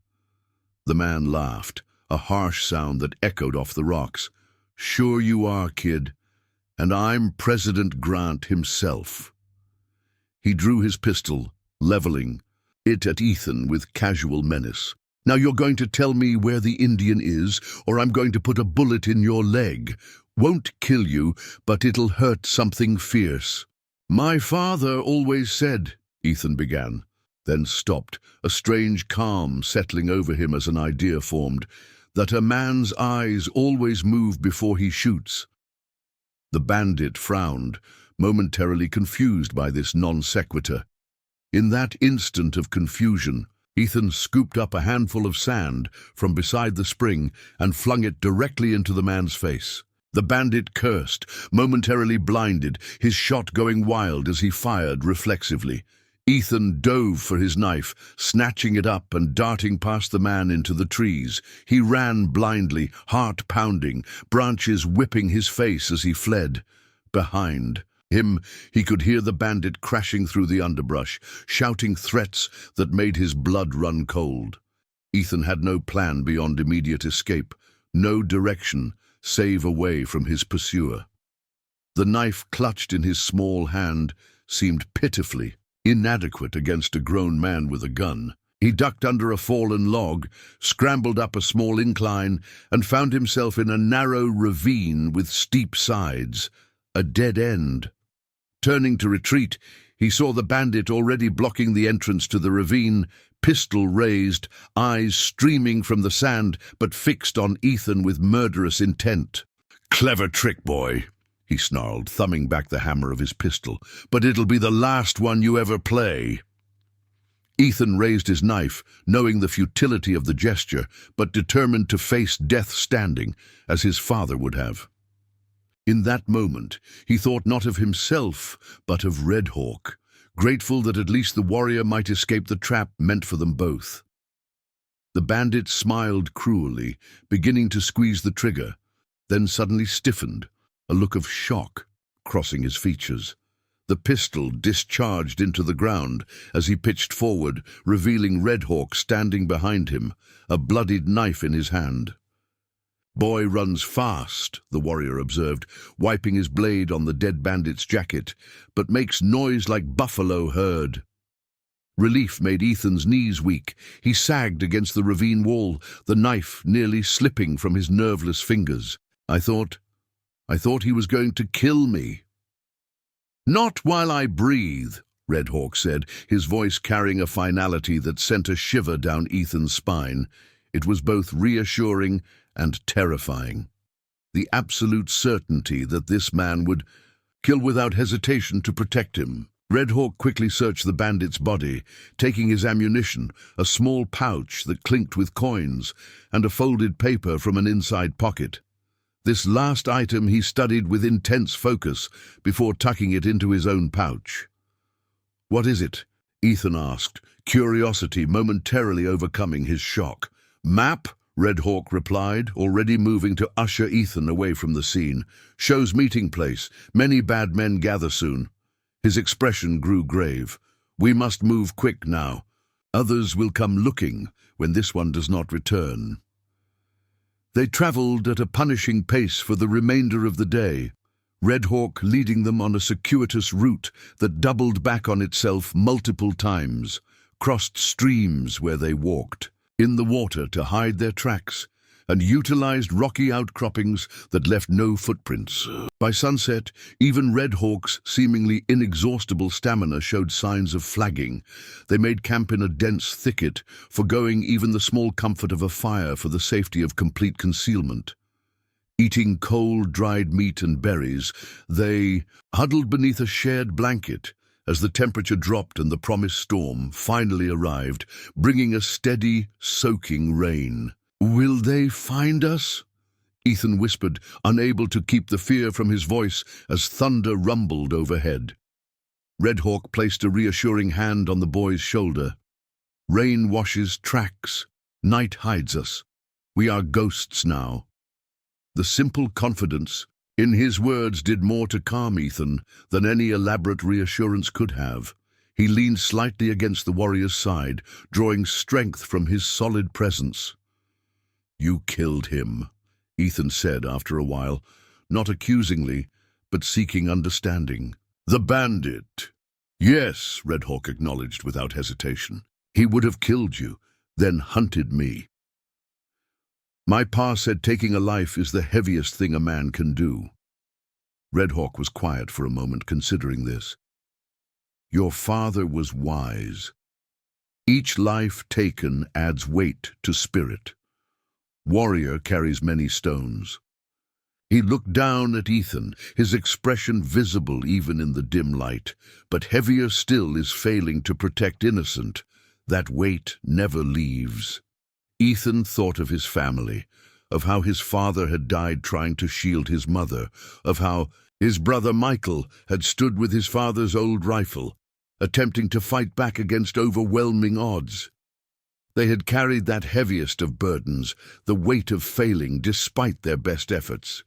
The man laughed, a harsh sound that echoed off the rocks. "Sure you are, kid. And I'm President Grant himself." He drew his pistol, leveling it at Ethan with casual menace. "Now you're going to tell me where the Indian is, or I'm going to put a bullet in your leg. Won't kill you, but it'll hurt something fierce." "My father always said," Ethan began, then stopped, a strange calm settling over him as an idea formed, "that a man's eyes always move before he shoots." The bandit frowned, momentarily confused by this non sequitur. In that instant of confusion, Ethan scooped up a handful of sand from beside the spring and flung it directly into the man's face. The bandit cursed, momentarily blinded, his shot going wild as he fired reflexively. Ethan dove for his knife, snatching it up and darting past the man into the trees. He ran blindly, heart pounding, branches whipping his face as he fled. Behind him, he could hear the bandit crashing through the underbrush, shouting threats that made his blood run cold. Ethan had no plan beyond immediate escape, no direction, save away from his pursuer. The knife clutched in his small hand seemed pitifully inadequate against a grown man with a gun. He ducked under a fallen log, scrambled up a small incline, and found himself in a narrow ravine with steep sides, a dead end. Turning to retreat, he saw the bandit already blocking the entrance to the ravine, pistol raised, eyes streaming from the sand, but fixed on Ethan with murderous intent. "Clever trick, boy," he snarled, thumbing back the hammer of his pistol. "But it'll be the last one you ever play." Ethan raised his knife, knowing the futility of the gesture, but determined to face death standing, as his father would have. In that moment, he thought not of himself, but of Red Hawk, grateful that at least the warrior might escape the trap meant for them both. The bandit smiled cruelly, beginning to squeeze the trigger, then suddenly stiffened, a look of shock crossing his features. The pistol discharged into the ground as he pitched forward, revealing Red Hawk standing behind him, a bloodied knife in his hand. "Boy runs fast," the warrior observed, wiping his blade on the dead bandit's jacket, "but makes noise like buffalo herd." Relief made Ethan's knees weak. He sagged against the ravine wall, the knife nearly slipping from his nerveless fingers. I thought he was going to kill me." "Not while I breathe," Red Hawk said, his voice carrying a finality that sent a shiver down Ethan's spine. It was both reassuring and terrifying. The absolute certainty that this man would kill without hesitation to protect him. Red Hawk quickly searched the bandit's body, taking his ammunition, a small pouch that clinked with coins, and a folded paper from an inside pocket. This last item he studied with intense focus before tucking it into his own pouch. "What is it?" Ethan asked, curiosity momentarily overcoming his shock. "Map," Red Hawk replied, already moving to usher Ethan away from the scene. "Shows meeting place. Many bad men gather soon." His expression grew grave. "We must move quick now. Others will come looking when this one does not return." They traveled at a punishing pace for the remainder of the day, Red Hawk leading them on a circuitous route that doubled back on itself multiple times, crossed streams where they walked, in the water to hide their tracks, and utilized rocky outcroppings that left no footprints. By sunset, even Red Hawk's seemingly inexhaustible stamina showed signs of flagging. They made camp in a dense thicket, forgoing even the small comfort of a fire for the safety of complete concealment. Eating cold, dried meat and berries, they huddled beneath a shared blanket as the temperature dropped and the promised storm finally arrived, bringing a steady, soaking rain. "Will they find us?" Ethan whispered, unable to keep the fear from his voice as thunder rumbled overhead. Red Hawk placed a reassuring hand on the boy's shoulder. "Rain washes tracks. Night hides us. We are ghosts now." The simple confidence in his words did more to calm Ethan than any elaborate reassurance could have. He leaned slightly against the warrior's side, drawing strength from his solid presence. "You killed him," Ethan said after a while, not accusingly, but seeking understanding. "The bandit." "Yes," Red Hawk acknowledged without hesitation. "He would have killed you, then hunted me. My pa said taking a life is the heaviest thing a man can do." Red Hawk was quiet for a moment, considering this. "Your father was wise. Each life taken adds weight to spirit. Warrior carries many stones." He looked down at Ethan, his expression visible even in the dim light. "But heavier still is failing to protect innocent. That weight never leaves." Ethan thought of his family, of how his father had died trying to shield his mother, of how his brother Michael had stood with his father's old rifle, attempting to fight back against overwhelming odds. They had carried that heaviest of burdens, the weight of failing despite their best efforts.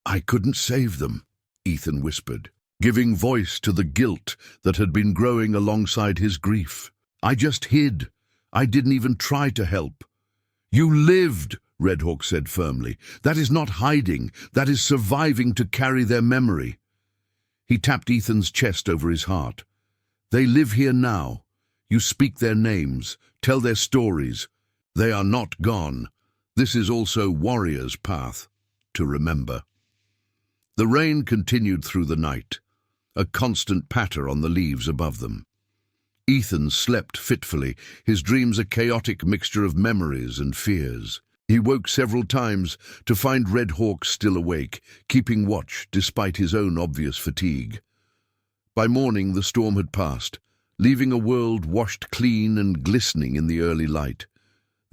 "I couldn't save them," Ethan whispered, giving voice to the guilt that had been growing alongside his grief. "I just hid. I didn't even try to help." "You lived," Red Hawk said firmly. "That is not hiding. That is surviving to carry their memory." He tapped Ethan's chest over his heart. "They live here now. You speak their names, tell their stories. They are not gone. This is also warrior's path to remember." The rain continued through the night, a constant patter on the leaves above them. Ethan slept fitfully, his dreams a chaotic mixture of memories and fears. He woke several times to find Red Hawk still awake, keeping watch despite his own obvious fatigue. By morning the storm had passed, leaving a world washed clean and glistening in the early light.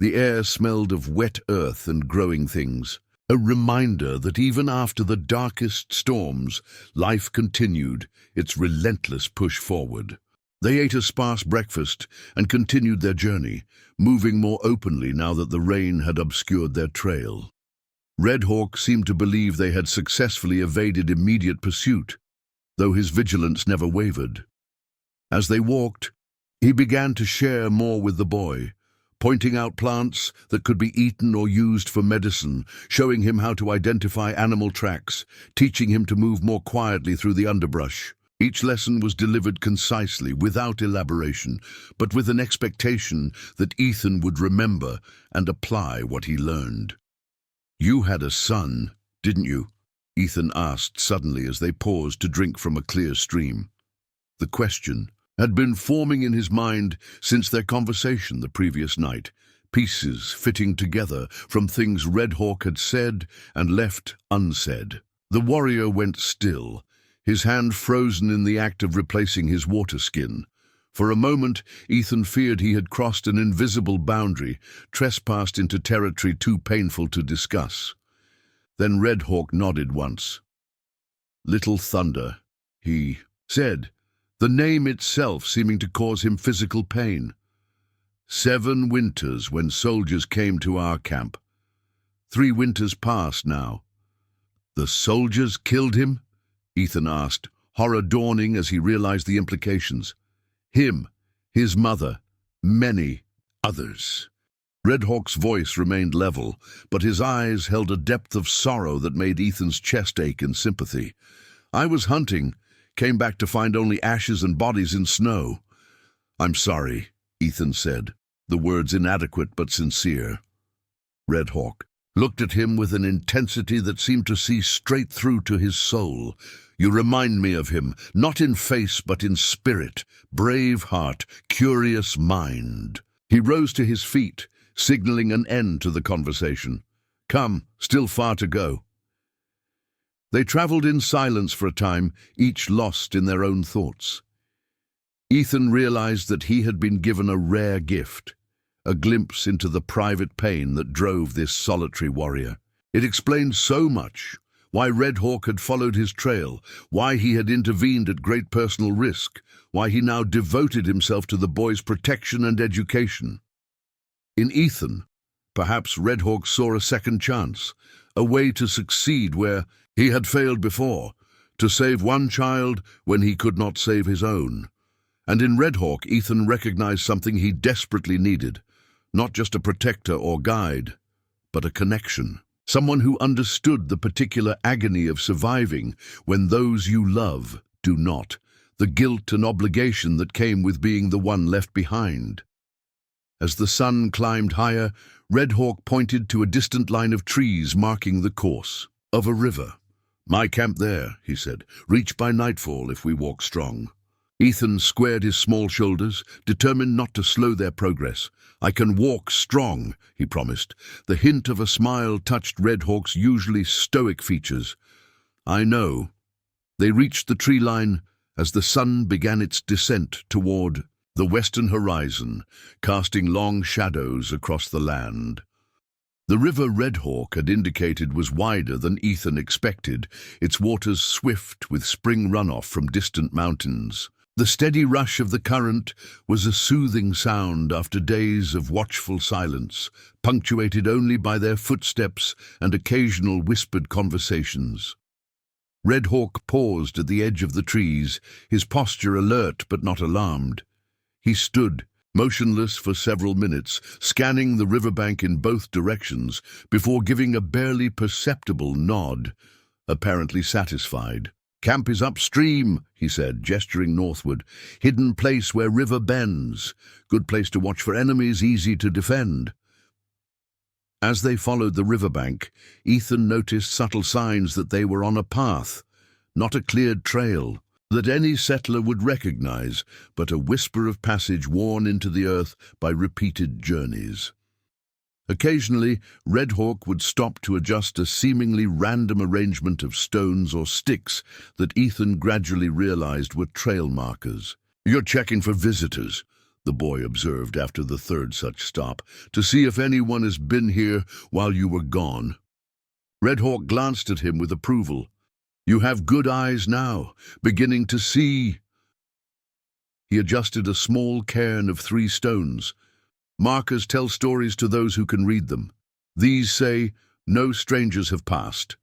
The air smelled of wet earth and growing things, a reminder that even after the darkest storms, life continued, its relentless push forward. They ate a sparse breakfast and continued their journey, moving more openly now that the rain had obscured their trail. Red Hawk seemed to believe they had successfully evaded immediate pursuit. though his vigilance never wavered. As they walked, he began to share more with the boy, pointing out plants that could be eaten or used for medicine, showing him how to identify animal tracks, teaching him to move more quietly through the underbrush. Each lesson was delivered concisely, without elaboration, but with an expectation that Ethan would remember and apply what he learned. "You had a son, didn't you?" Ethan asked suddenly as they paused to drink from a clear stream. The question had been forming in his mind since their conversation the previous night, pieces fitting together from things Red Hawk had said and left unsaid. The warrior went still, his hand frozen in the act of replacing his water skin. For a moment, Ethan feared he had crossed an invisible boundary, trespassed into territory too painful to discuss. Then Red Hawk nodded once. "Little Thunder," he said, the name itself seeming to cause him physical pain. "7 winters when soldiers came to our camp. 3 winters passed now." "The soldiers killed him?" Ethan asked, horror dawning as he realized the implications. "Him, his mother, many others." Red Hawk's voice remained level, but his eyes held a depth of sorrow that made Ethan's chest ache in sympathy. "I was hunting, came back to find only ashes and bodies in snow." "I'm sorry," Ethan said, the words inadequate but sincere. Red Hawk looked at him with an intensity that seemed to see straight through to his soul. "You remind me of him, not in face but in spirit, brave heart, curious mind." He rose to his feet, signaling an end to the conversation. "Come, still far to go." They traveled in silence for a time, each lost in their own thoughts. Ethan realized that he had been given a rare gift, a glimpse into the private pain that drove this solitary warrior. It explained so much: why Red Hawk had followed his trail, why he had intervened at great personal risk, why he now devoted himself to the boy's protection and education. In Ethan, perhaps Red Hawk saw a second chance, a way to succeed where he had failed before, to save one child when he could not save his own. And in Red Hawk, Ethan recognized something he desperately needed, not just a protector or guide, but a connection. Someone who understood the particular agony of surviving when those you love do not, the guilt and obligation that came with being the one left behind. As the sun climbed higher, Red Hawk pointed to a distant line of trees marking the course of a river. "My camp there," he said. "Reach by nightfall if we walk strong." Ethan squared his small shoulders, determined not to slow their progress. "I can walk strong," he promised. The hint of a smile touched Red Hawk's usually stoic features. "I know." They reached the tree line as the sun began its descent toward the western horizon, casting long shadows across the land. The river Red Hawk had indicated was wider than Ethan expected, its waters swift with spring runoff from distant mountains. The steady rush of the current was a soothing sound after days of watchful silence, punctuated only by their footsteps and occasional whispered conversations. Red Hawk paused at the edge of the trees, his posture alert but not alarmed. He stood, motionless for several minutes, scanning the riverbank in both directions, before giving a barely perceptible nod, apparently satisfied. "Camp is upstream," he said, gesturing northward. "Hidden place where river bends. Good place to watch for enemies, easy to defend." As they followed the riverbank, Ethan noticed subtle signs that they were on a path, not a cleared trail that any settler would recognize, but a whisper of passage worn into the earth by repeated journeys. Occasionally, Red Hawk would stop to adjust a seemingly random arrangement of stones or sticks that Ethan gradually realized were trail markers. "You're checking for visitors," the boy observed after the third such stop, "to see if anyone has been here while you were gone." Red Hawk glanced at him with approval. "You have good eyes now, beginning to see." He adjusted a small cairn of 3 stones. "Markers tell stories to those who can read them. These say, no strangers have passed."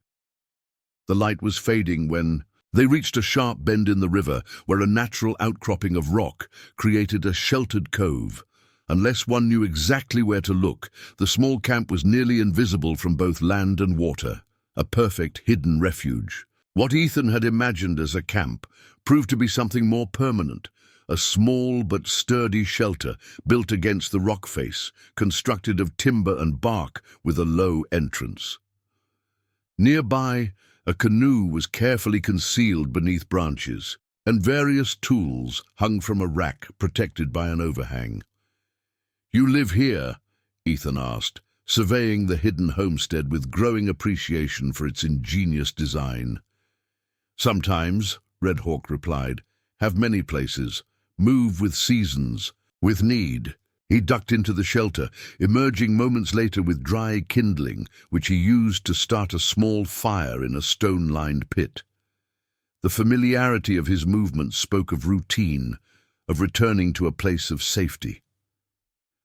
The light was fading when They reached a sharp bend in the river where a natural outcropping of rock created a sheltered cove. Unless one knew exactly where to look, the small camp was nearly invisible from both land and water, a perfect hidden refuge. What Ethan had imagined as a camp proved to be something more permanent, a small but sturdy shelter built against the rock face, constructed of timber and bark with a low entrance. Nearby, a canoe was carefully concealed beneath branches, and various tools hung from a rack protected by an overhang. "You live here?" Ethan asked, surveying the hidden homestead with growing appreciation for its ingenious design. "Sometimes," Red Hawk replied, "have many places, move with seasons, with need." He ducked into the shelter, emerging moments later with dry kindling, which he used to start a small fire in a stone-lined pit. The familiarity of his movements spoke of routine, of returning to a place of safety.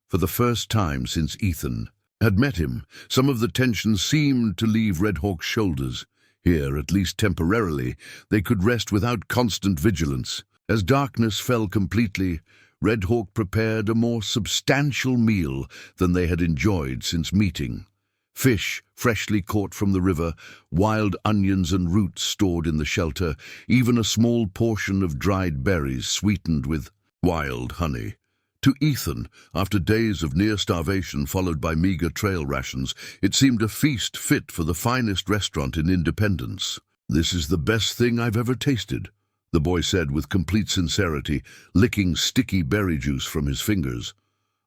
For the first time since Ethan had met him, some of the tension seemed to leave Red Hawk's shoulders. Here, at least temporarily, they could rest without constant vigilance. As darkness fell completely, Red Hawk prepared a more substantial meal than they had enjoyed since meeting. Fish freshly caught from the river, wild onions and roots stored in the shelter, even a small portion of dried berries sweetened with wild honey. To Ethan, after days of near starvation followed by meager trail rations, it seemed a feast fit for the finest restaurant in Independence. "This is the best thing I've ever tasted," the boy said with complete sincerity, licking sticky berry juice from his fingers.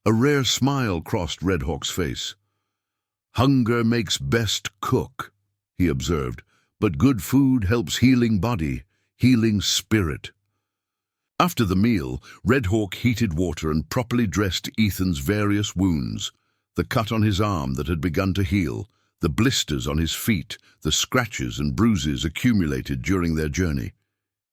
A rare smile crossed Red Hawk's face. "Hunger makes best cook," he observed, "but good food helps healing body, healing spirit." After the meal, Red Hawk heated water and properly dressed Ethan's various wounds, the cut on his arm that had begun to heal, the blisters on his feet, the scratches and bruises accumulated during their journey.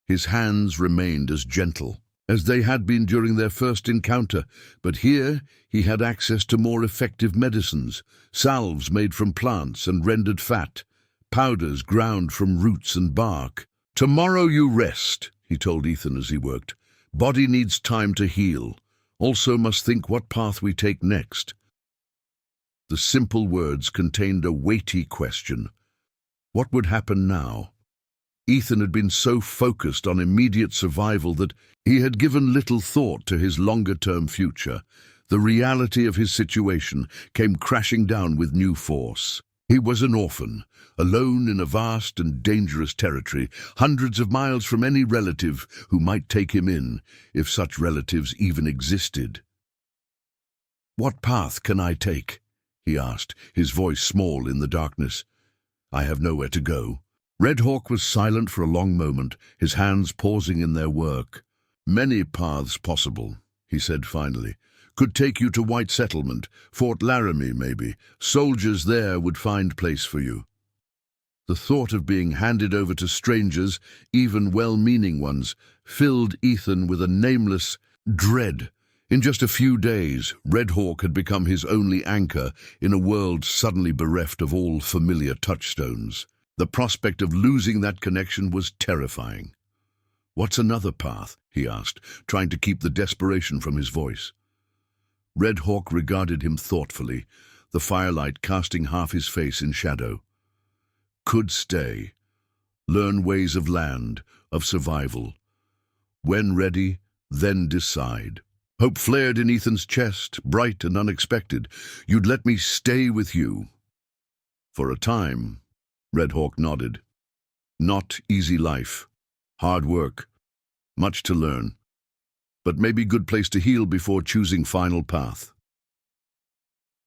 His hands remained as gentle as they had been during their first encounter, but here he had access to more effective medicines, salves made from plants and rendered fat, powders ground from roots and bark. "Tomorrow you rest," he told Ethan as he worked. "Body needs time to heal. Also must think what path we take next." The simple words contained a weighty question. What would happen now? Ethan had been so focused on immediate survival that he had given little thought to his longer-term future. The reality of his situation came crashing down with new force. He was an orphan, alone in a vast and dangerous territory, hundreds of miles from any relative who might take him in, if such relatives even existed. "What path can I take?" he asked, his voice small in the darkness. "I have nowhere to go." Red Hawk was silent for a long moment, his hands pausing in their work. "Many paths possible," he said finally. "Could take you to White Settlement, Fort Laramie maybe. Soldiers there would find place for you." The thought of being handed over to strangers, even well-meaning ones, filled Ethan with a nameless dread. In just a few days, Red Hawk had become his only anchor in a world suddenly bereft of all familiar touchstones. The prospect of losing that connection was terrifying. "What's another path?" he asked, trying to keep the desperation from his voice. Red Hawk regarded him thoughtfully, the firelight casting half his face in shadow. "Could stay. Learn ways of land, of survival. When ready, then decide." Hope flared in Ethan's chest, bright and unexpected. "You'd let me stay with you?" "For a time," Red Hawk nodded. "Not easy life. Hard work. Much to learn. But maybe good place to heal before choosing final path."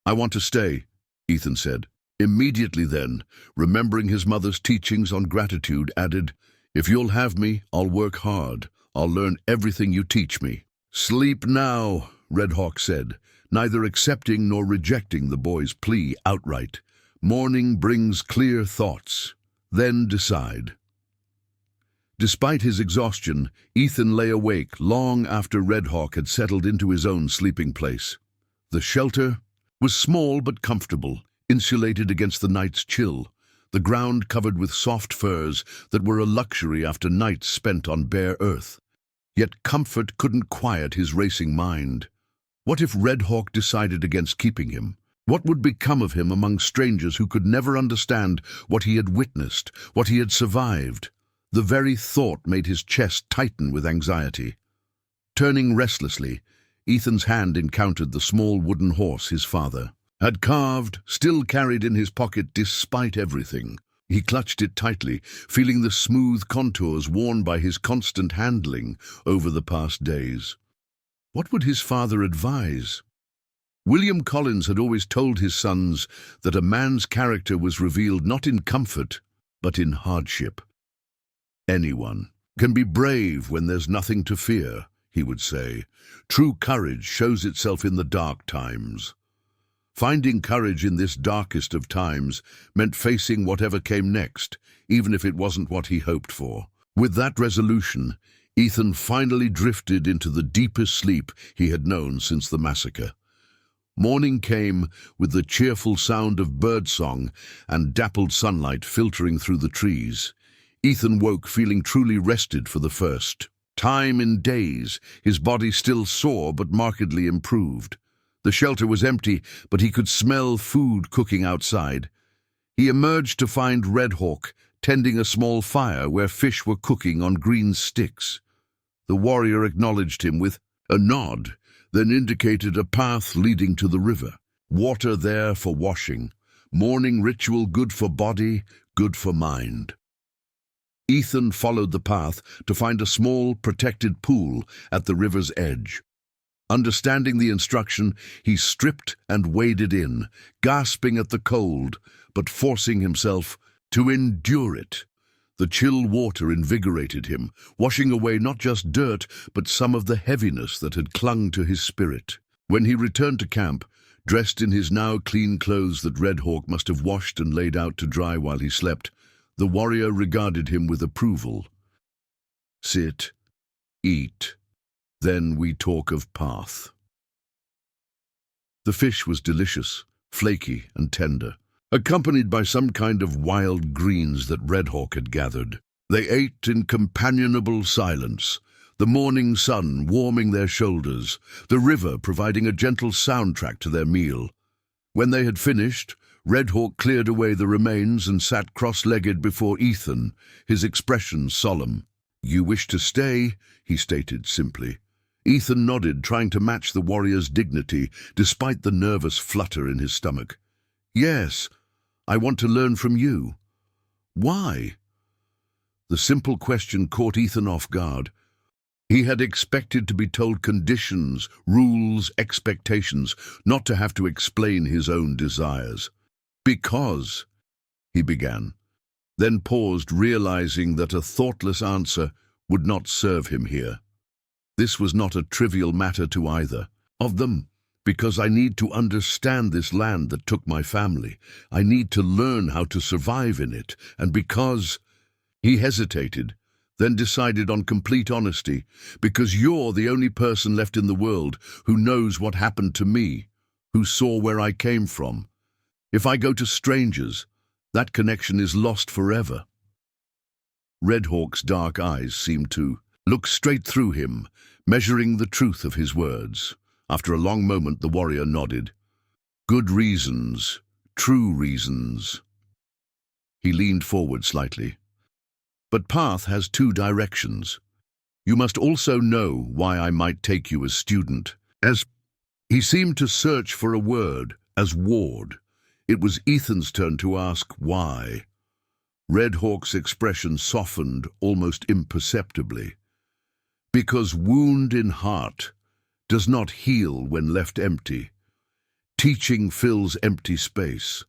"I want to stay," Ethan said. Immediately then, remembering his mother's teachings on gratitude, added, "If you'll have me, I'll work hard. I'll learn everything you teach me." "Sleep now," Red Hawk said, neither accepting nor rejecting the boy's plea outright. "Morning brings clear thoughts. Then decide." Despite his exhaustion, Ethan lay awake long after Red Hawk had settled into his own sleeping place. The shelter was small but comfortable, insulated against the night's chill. the ground covered with soft furs that were a luxury after nights spent on bare earth. Yet comfort couldn't quiet his racing mind. What if Red Hawk decided against keeping him? What would become of him among strangers who could never understand what he had witnessed, what he had survived? The very thought made his chest tighten with anxiety. Turning restlessly, Ethan's hand encountered the small wooden horse his father had carved, still carried in his pocket despite everything. He clutched it tightly, feeling the smooth contours worn by his constant handling over the past days. What would his father advise? William Collins had always told his sons that a man's character was revealed not in comfort, but in hardship. Anyone can be brave when there's nothing to fear, he would say. True courage shows itself in the dark times. Finding courage in this darkest of times meant facing whatever came next, even if it wasn't what he hoped for. With that resolution, Ethan finally drifted into the deepest sleep he had known since the massacre. Morning came with the cheerful sound of birdsong and dappled sunlight filtering through the trees. Ethan woke feeling truly rested for the first time in days, his body still sore but markedly improved. The shelter was empty, but he could smell food cooking outside. He emerged to find Red Hawk tending a small fire where fish were cooking on green sticks. The warrior acknowledged him with a nod, then indicated a path leading to the river. Water there for washing. Morning ritual good for body, good for mind. Ethan followed the path to find a small, protected pool at the river's edge. Understanding the instruction, he stripped and waded in, gasping at the cold, but forcing himself to endure it. The chill water invigorated him, washing away not just dirt, but some of the heaviness that had clung to his spirit. When he returned to camp, dressed in his now clean clothes that Red Hawk must have washed and laid out to dry while he slept, the warrior regarded him with approval. Sit, eat. Then we talk of path. The fish was delicious, flaky and tender, accompanied by some kind of wild greens that Red Hawk had gathered. They ate in companionable silence, the morning sun warming their shoulders, the river providing a gentle soundtrack to their meal. When they had finished, Red Hawk cleared away the remains and sat cross-legged before Ethan, his expression solemn. "You wish to stay," he stated simply. Ethan nodded, trying to match the warrior's dignity, despite the nervous flutter in his stomach. "Yes, I want to learn from you." "Why?" The simple question caught Ethan off guard. He had expected to be told conditions, rules, expectations, not to have to explain his own desires. "Because," he began, then paused, realizing that a thoughtless answer would not serve him here. This was not a trivial matter to either of them. "Because I need to understand this land that took my family. I need to learn how to survive in it. And because—" He hesitated, then decided on complete honesty. "Because you're the only person left in the world who knows what happened to me, who saw where I came from. If I go to strangers, that connection is lost forever." Red Hawk's dark eyes seemed to look straight through him, measuring the truth of his words. After a long moment, the warrior nodded. "Good reasons, true reasons." He leaned forward slightly. "But path has two directions. You must also know why I might take you as student." As he seemed to search for a word, as ward, it was Ethan's turn to ask why. Red Hawk's expression softened almost imperceptibly. "Because wound in heart does not heal when left empty. Teaching fills empty space.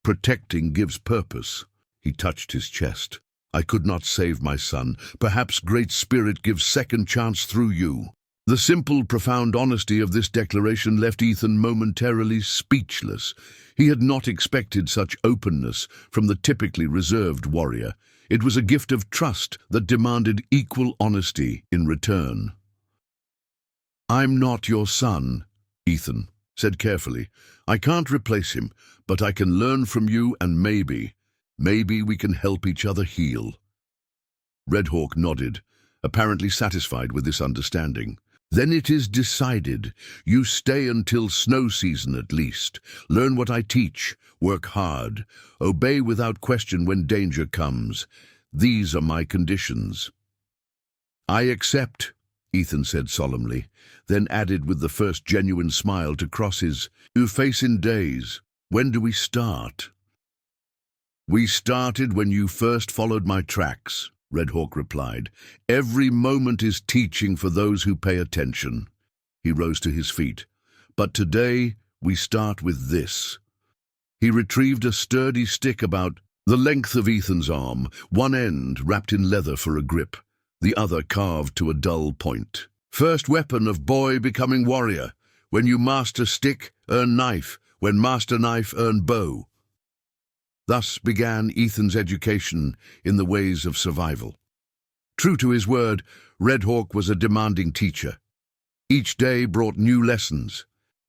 Protecting gives purpose." He touched his chest. "I could not save my son. Perhaps Great Spirit gives second chance through you." The simple, profound honesty of this declaration left Ethan momentarily speechless. He had not expected such openness from the typically reserved warrior. It was a gift of trust that demanded equal honesty in return. "I'm not your son," Ethan said carefully. "I can't replace him, but I can learn from you and maybe Maybe we can help each other heal." Red Hawk nodded, apparently satisfied with this understanding. "Then it is decided. You stay until snow season at least. Learn what I teach. Work hard. Obey without question when danger comes. These are my conditions." "I accept," Ethan said solemnly, then added with the first genuine smile to cross his face in days. "When do we start?" "We started when you first followed my tracks," Red Hawk replied. "Every moment is teaching for those who pay attention." He rose to his feet. "But today we start with this." He retrieved a sturdy stick about the length of Ethan's arm, one end wrapped in leather for a grip, the other carved to a dull point. "First weapon of boy becoming warrior. When you master stick, earn knife. When master knife, earn bow." Thus began Ethan's education in the ways of survival. True to his word, Red Hawk was a demanding teacher. Each day brought new lessons: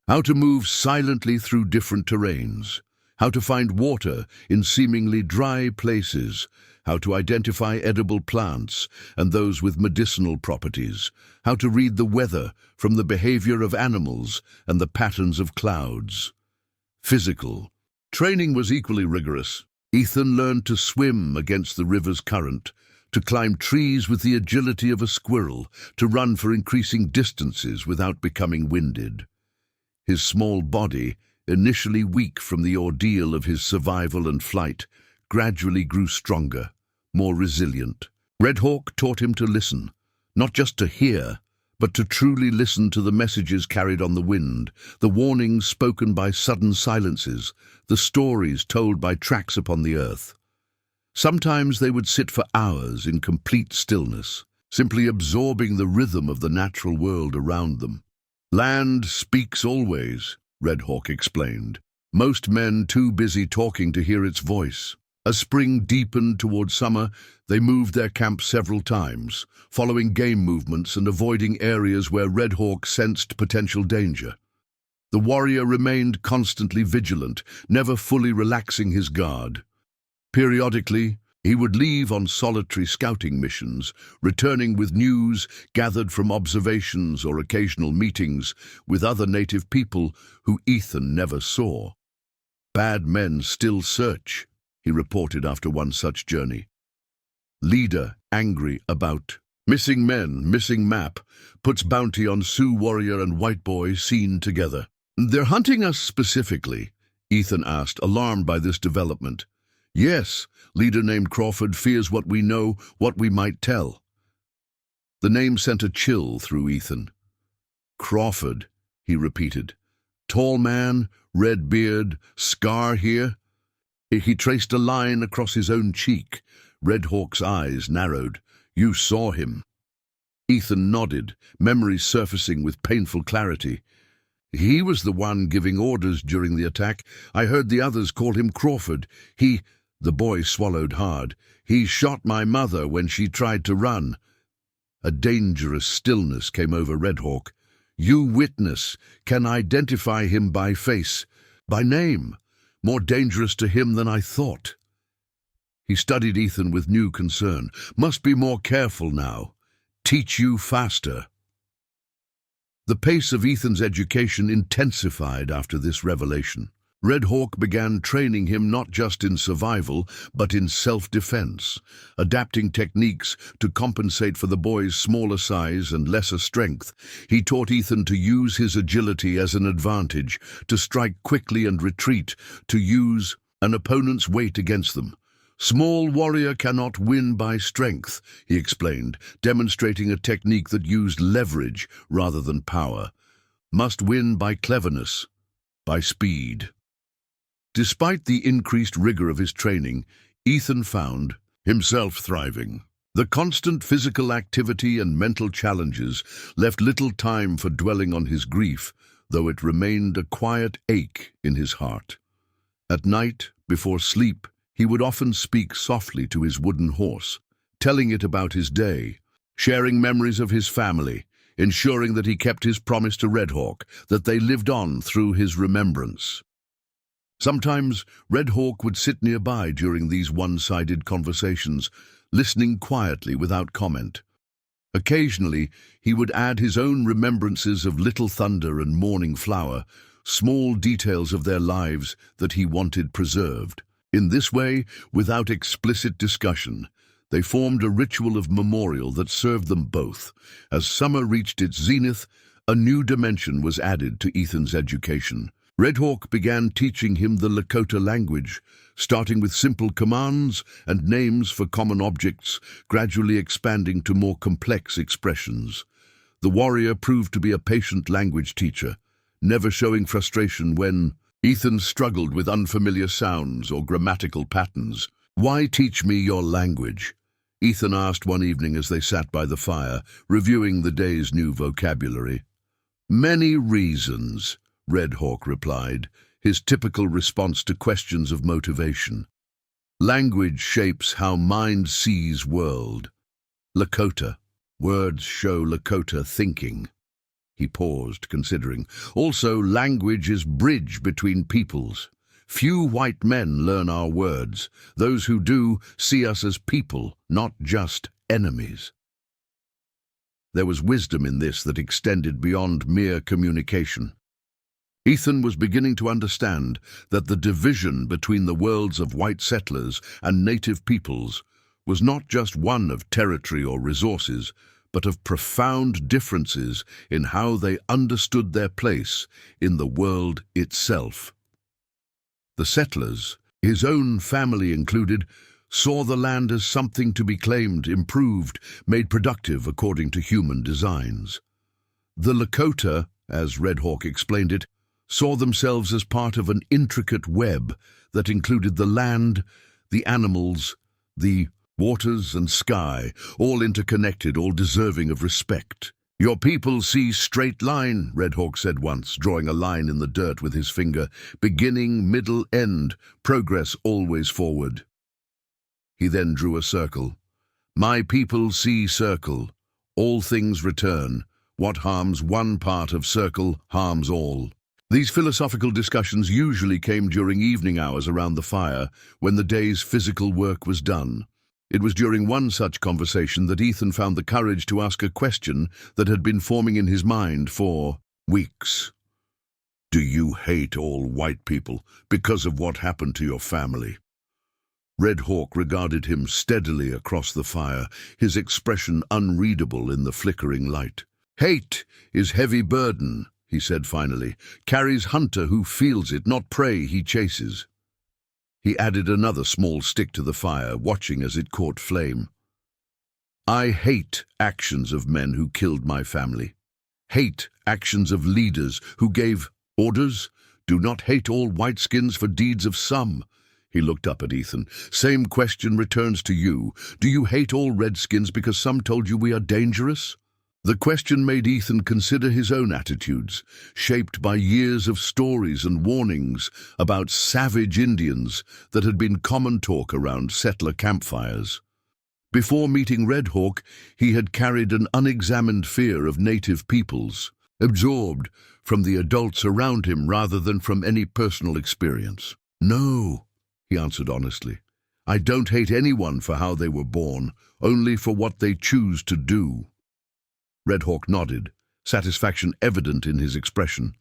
how to move silently through different terrains, how to find water in seemingly dry places, how to identify edible plants and those with medicinal properties, how to read the weather from the behavior of animals and the patterns of clouds. Physical training was equally rigorous. Ethan learned to swim against the river's current, to climb trees with the agility of a squirrel, to run for increasing distances without becoming winded. His small body, initially weak from the ordeal of his survival and flight, gradually grew stronger, more resilient. Red Hawk taught him to listen, not just to hear, but to truly listen to the messages carried on the wind, the warnings spoken by sudden silences, the stories told by tracks upon the earth. Sometimes they would sit for hours in complete stillness, simply absorbing the rhythm of the natural world around them. "Land speaks always," Red Hawk explained. "Most men too busy talking to hear its voice." As spring deepened toward summer, they moved their camp several times, following game movements and avoiding areas where Red Hawk sensed potential danger. The warrior remained constantly vigilant, never fully relaxing his guard. Periodically, he would leave on solitary scouting missions, returning with news gathered from observations or occasional meetings with other native people who Ethan never saw. "Bad men still search," he reported after one such journey. Leader angry about missing men, missing map, puts bounty on Sioux warrior and white boy seen together. "They're hunting us specifically?" Ethan asked, alarmed by this development. "Yes, leader named Crawford fears what we know, what we might tell." The name sent a chill through Ethan. "Crawford," he repeated. "Tall man, red beard, scar here?" He traced a line across his own cheek. Red Hawk's eyes narrowed. "You saw him." Ethan nodded, memories surfacing with painful clarity. "He was the one giving orders during the attack. I heard the others call him Crawford. The boy swallowed hard. "He shot my mother when she tried to run." A dangerous stillness came over Red Hawk. "You witness, can identify him by face, by name. More dangerous to him than I thought." He studied Ethan with new concern. "Must be more careful now. Teach you faster." The pace of Ethan's education intensified after this revelation. Red Hawk began training him not just in survival, but in self-defense, adapting techniques to compensate for the boy's smaller size and lesser strength. He taught Ethan to use his agility as an advantage, to strike quickly and retreat, to use an opponent's weight against them. "Small warrior cannot win by strength," he explained, demonstrating a technique that used leverage rather than power. "Must win by cleverness, by speed." Despite the increased rigor of his training, Ethan found himself thriving. The constant physical activity and mental challenges left little time for dwelling on his grief, though it remained a quiet ache in his heart. At night, before sleep, he would often speak softly to his wooden horse, telling it about his day, sharing memories of his family, ensuring that he kept his promise to Red Hawk, that they lived on through his remembrance. Sometimes Red Hawk would sit nearby during these one-sided conversations, listening quietly without comment. Occasionally, he would add his own remembrances of Little Thunder and Morning Flower, small details of their lives that he wanted preserved. In this way, without explicit discussion, they formed a ritual of memorial that served them both. As summer reached its zenith, a new dimension was added to Ethan's education. Red Hawk began teaching him the Lakota language, starting with simple commands and names for common objects, gradually expanding to more complex expressions. The warrior proved to be a patient language teacher, never showing frustration when Ethan struggled with unfamiliar sounds or grammatical patterns. "Why teach me your language?" Ethan asked one evening as they sat by the fire, reviewing the day's new vocabulary. "Many reasons," Red Hawk replied, his typical response to questions of motivation. "Language shapes how mind sees world. Lakota. Words show Lakota thinking." He paused, considering. "Also, language is bridge between peoples. Few white men learn our words. Those who do see us as people, not just enemies." There was wisdom in this that extended beyond mere communication. Ethan was beginning to understand that the division between the worlds of white settlers and native peoples was not just one of territory or resources, but of profound differences in how they understood their place in the world itself. The settlers, his own family included, saw the land as something to be claimed, improved, made productive according to human designs. The Lakota, as Red Hawk explained it, saw themselves as part of an intricate web that included the land, the animals, the waters and sky, all interconnected, all deserving of respect. "Your people see straight line," Red Hawk said once, drawing a line in the dirt with his finger. "Beginning, middle, end, progress always forward." He then drew a circle. "My people see circle. All things return. What harms one part of circle harms all." These philosophical discussions usually came during evening hours around the fire, when the day's physical work was done. It was during one such conversation that Ethan found the courage to ask a question that had been forming in his mind for weeks. "Do you hate all white people because of what happened to your family?" Red Hawk regarded him steadily across the fire, his expression unreadable in the flickering light. "Hate is heavy burden," he said finally, "carries hunter who feels it, not prey he chases." He added another small stick to the fire, watching as it caught flame. "I hate actions of men who killed my family. Hate actions of leaders who gave orders. Do not hate all whiteskins for deeds of some." He looked up at Ethan. "Same question returns to you. Do you hate all redskins because some told you we are dangerous?" The question made Ethan consider his own attitudes, shaped by years of stories and warnings about savage Indians that had been common talk around settler campfires. Before meeting Red Hawk, he had carried an unexamined fear of native peoples, absorbed from the adults around him rather than from any personal experience. "No," he answered honestly. "I don't hate anyone for how they were born, only for what they choose to do." Red Hawk nodded, satisfaction evident in his expression.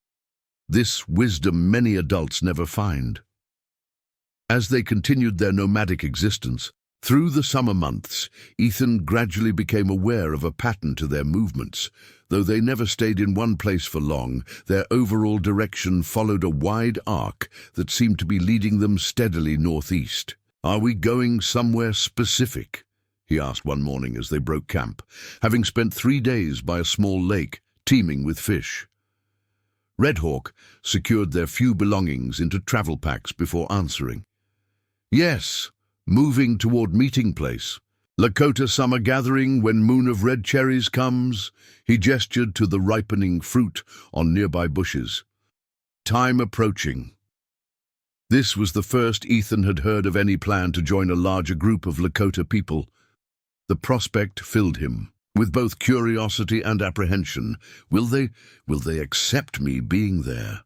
This wisdom many adults never find. As they continued their nomadic existence, through the summer months, Ethan gradually became aware of a pattern to their movements. Though they never stayed in one place for long, their overall direction followed a wide arc that seemed to be leading them steadily northeast. "Are we going somewhere specific?" he asked one morning as they broke camp, having spent 3 days by a small lake teeming with fish. Red Hawk secured their few belongings into travel packs before answering. "Yes, moving toward meeting place. Lakota summer gathering when moon of red cherries comes." He gestured to the ripening fruit on nearby bushes. "Time approaching." This was the first Ethan had heard of any plan to join a larger group of Lakota people. The prospect filled him with both curiosity and apprehension. Will they accept me being there?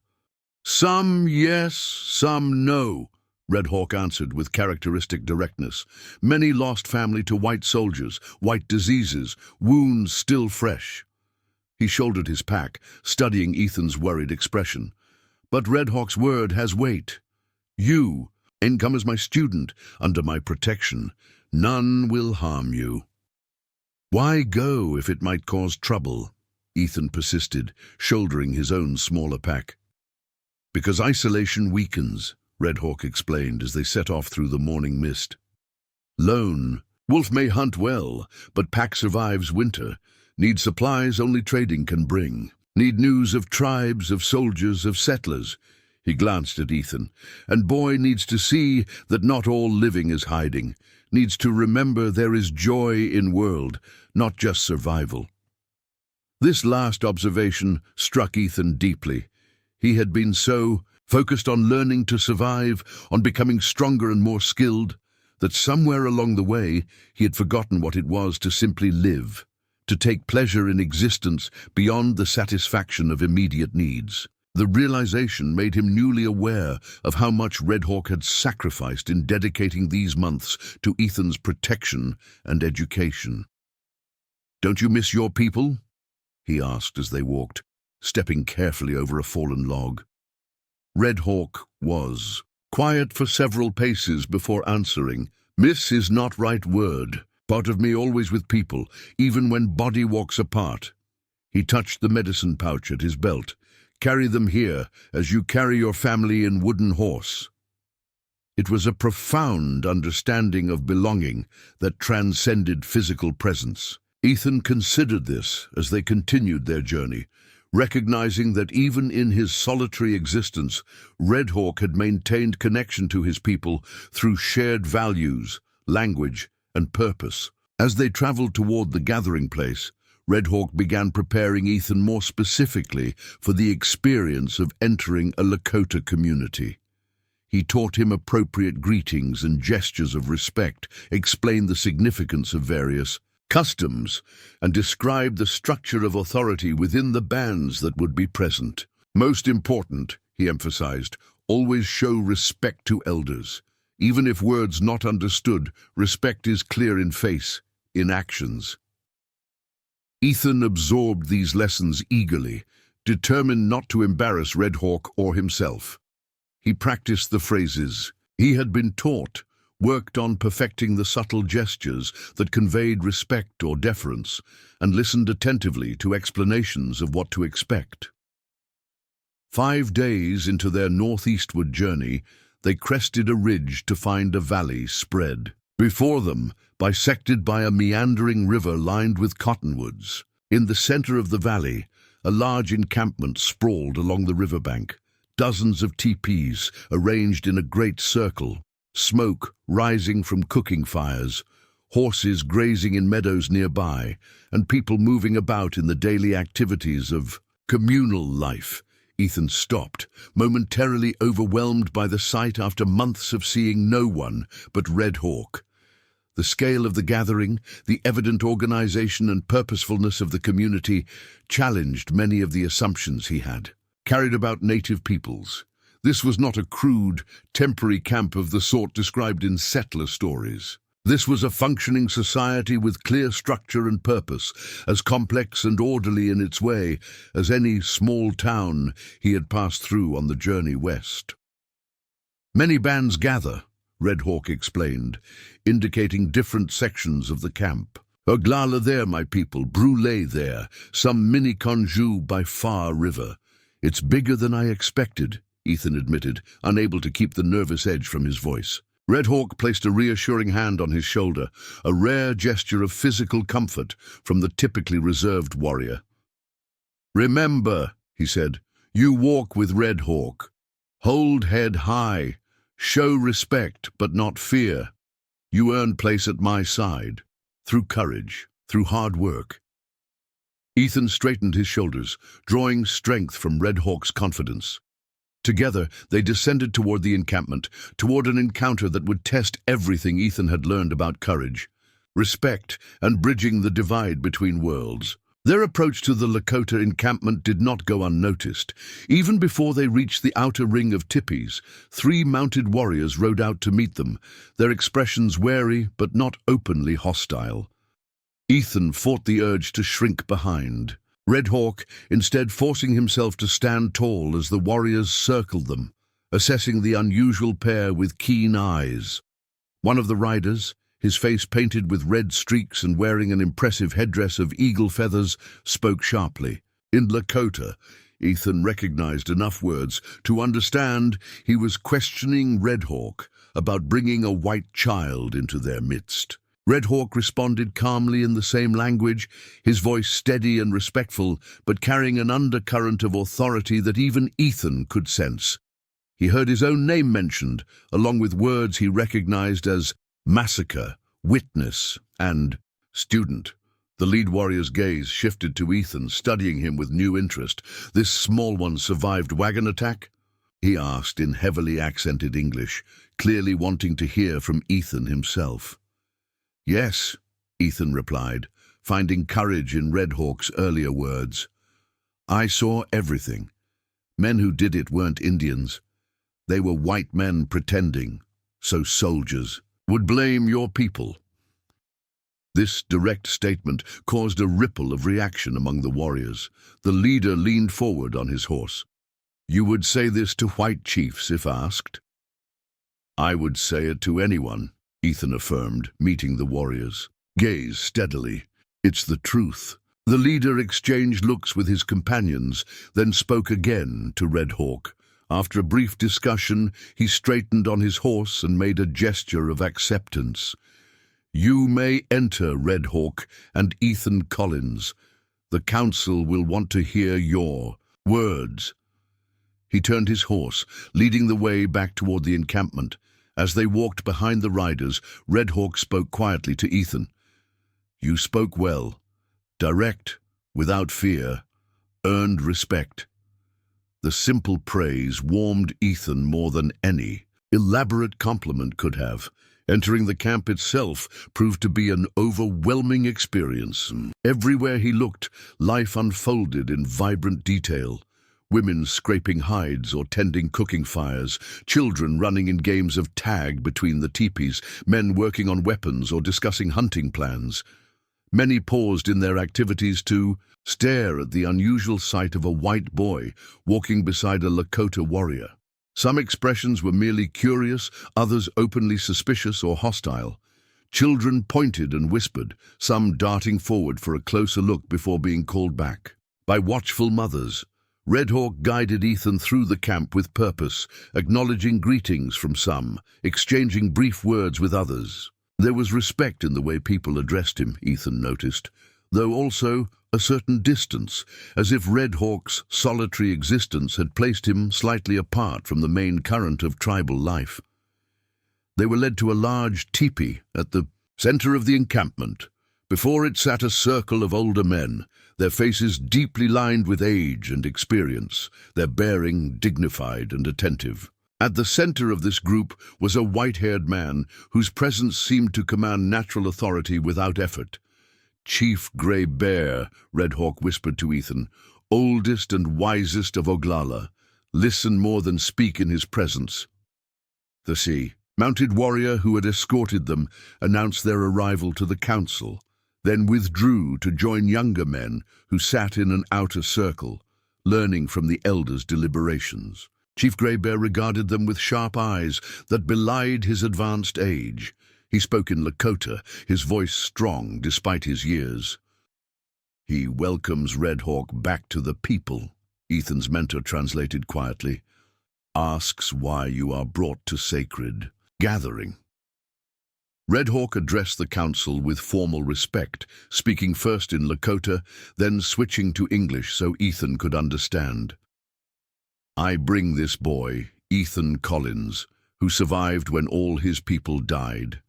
Some yes, some no, Red Hawk answered with characteristic directness. Many lost family to white soldiers, white diseases, wounds still fresh. He shouldered his pack, studying Ethan's worried expression. But Red Hawk's word has weight. You, come as my student, under my protection. None will harm you. Why go if it might cause trouble? Ethan persisted, shouldering his own smaller pack. Because isolation weakens, Red Hawk explained as they set off through the morning mist. Lone, wolf may hunt well, but pack survives winter. Need supplies only trading can bring. Need news of tribes, of soldiers, of settlers. He glanced at Ethan. And boy needs to see that not all living is hiding. Needs to remember there is joy in world, not just survival. This last observation struck Ethan deeply. He had been so focused on learning to survive, on becoming stronger and more skilled, that somewhere along the way he had forgotten what it was to simply live, to take pleasure in existence beyond the satisfaction of immediate needs. The realization made him newly aware of how much Red Hawk had sacrificed in dedicating these months to Ethan's protection and education. "Don't you miss your people?" he asked as they walked, stepping carefully over a fallen log. Red Hawk was quiet for several paces before answering. "Miss is not right word. Part of me always with people, even when body walks apart." He touched the medicine pouch at his belt. "Carry them here, as you carry your family in wooden horse." It was a profound understanding of belonging that transcended physical presence. Ethan considered this as they continued their journey, recognizing that even in his solitary existence, Red Hawk had maintained connection to his people through shared values, language, and purpose. As they traveled toward the gathering place, Red Hawk began preparing Ethan more specifically for the experience of entering a Lakota community. He taught him appropriate greetings and gestures of respect, explained the significance of various customs, and described the structure of authority within the bands that would be present. Most important, he emphasized, always show respect to elders. Even if words not understood, respect is clear in face, in actions. Ethan absorbed these lessons eagerly, determined not to embarrass Red Hawk or himself. He practiced the phrases he had been taught, worked on perfecting the subtle gestures that conveyed respect or deference, and listened attentively to explanations of what to expect. 5 days into their northeastward journey, they crested a ridge to find a valley spread before them, bisected by a meandering river lined with cottonwoods. In the center of the valley, a large encampment sprawled along the riverbank, dozens of teepees arranged in a great circle, smoke rising from cooking fires, horses grazing in meadows nearby, and people moving about in the daily activities of communal life. Ethan stopped, momentarily overwhelmed by the sight after months of seeing no one but Red Hawk. The scale of the gathering, the evident organization and purposefulness of the community challenged many of the assumptions he had carried about native peoples. This was not a crude, temporary camp of the sort described in settler stories. This was a functioning society with clear structure and purpose, as complex and orderly in its way as any small town he had passed through on the journey west. "Many bands gather," Red Hawk explained, indicating different sections of the camp. "Oglala there, my people, Brûlé there, some mini Conjou by Far River. It's bigger than I expected," Ethan admitted, unable to keep the nervous edge from his voice. Red Hawk placed a reassuring hand on his shoulder, a rare gesture of physical comfort from the typically reserved warrior. "Remember," he said, "you walk with Red Hawk. Hold head high. Show respect, but not fear. You earn place at my side, through courage, through hard work." Ethan straightened his shoulders, drawing strength from Red Hawk's confidence. Together, they descended toward the encampment, toward an encounter that would test everything Ethan had learned about courage, respect, and bridging the divide between worlds. Their approach to the Lakota encampment did not go unnoticed. Even before they reached the outer ring of tipis, 3 mounted warriors rode out to meet them, their expressions wary but not openly hostile. Ethan fought the urge to shrink behind. Red Hawk, instead forcing himself to stand tall as the warriors circled them, assessing the unusual pair with keen eyes. One of the riders, his face painted with red streaks and wearing an impressive headdress of eagle feathers, spoke sharply. In Lakota, Ethan recognized enough words to understand he was questioning Red Hawk about bringing a white child into their midst. Red Hawk responded calmly in the same language, his voice steady and respectful, but carrying an undercurrent of authority that even Ethan could sense. He heard his own name mentioned, along with words he recognized as Massacre, witness, and student. The lead warrior's gaze shifted to Ethan, studying him with new interest. "This small one survived wagon attack?" he asked in heavily accented English, clearly wanting to hear from Ethan himself. "Yes," Ethan replied, finding courage in Red Hawk's earlier words. "I saw everything. Men who did it weren't Indians. They were white men pretending, so soldiers would blame your people." This direct statement caused a ripple of reaction among the warriors. The leader leaned forward on his horse. "You would say this to white chiefs if asked?" "I would say it to anyone," Ethan affirmed, meeting the warriors. Gaze steadily. "It's the truth." The leader exchanged looks with his companions, then spoke again to Red Hawk. After a brief discussion, he straightened on his horse and made a gesture of acceptance. "You may enter, Red Hawk and Ethan Collins. The council will want to hear your words." He turned his horse, leading the way back toward the encampment. As they walked behind the riders, Red Hawk spoke quietly to Ethan. "You spoke well. Direct, without fear, earned respect." The simple praise warmed Ethan more than any elaborate compliment could have. Entering the camp itself proved to be an overwhelming experience. Everywhere he looked, life unfolded in vibrant detail. Women scraping hides or tending cooking fires, children running in games of tag between the teepees, men working on weapons or discussing hunting plans. Many paused in their activities to stare at the unusual sight of a white boy walking beside a Lakota warrior. Some expressions were merely curious, others openly suspicious or hostile. Children pointed and whispered, some darting forward for a closer look before being called back by watchful mothers. Red Hawk guided Ethan through the camp with purpose, acknowledging greetings from some, exchanging brief words with others. There was respect in the way people addressed him, Ethan noticed, though also a certain distance, as if Red Hawk's solitary existence had placed him slightly apart from the main current of tribal life. They were led to a large tepee at the center of the encampment. Before it sat a circle of older men, their faces deeply lined with age and experience, their bearing dignified and attentive. At the center of this group was a white-haired man whose presence seemed to command natural authority without effort. "Chief Gray Bear," Red Hawk whispered to Ethan, "oldest and wisest of Oglala. Listen more than speak in his presence." The Sioux mounted warrior who had escorted them announced their arrival to the council, then withdrew to join younger men who sat in an outer circle, learning from the elders' deliberations. Chief Gray Bear regarded them with sharp eyes that belied his advanced age. He spoke in Lakota, his voice strong despite his years. "He welcomes Red Hawk back to the people," Ethan's mentor translated quietly. "Asks why you are brought to sacred gathering." Red Hawk addressed the council with formal respect, speaking first in Lakota, then switching to English so Ethan could understand. "I bring this boy, Ethan Collins, who survived when all his people died.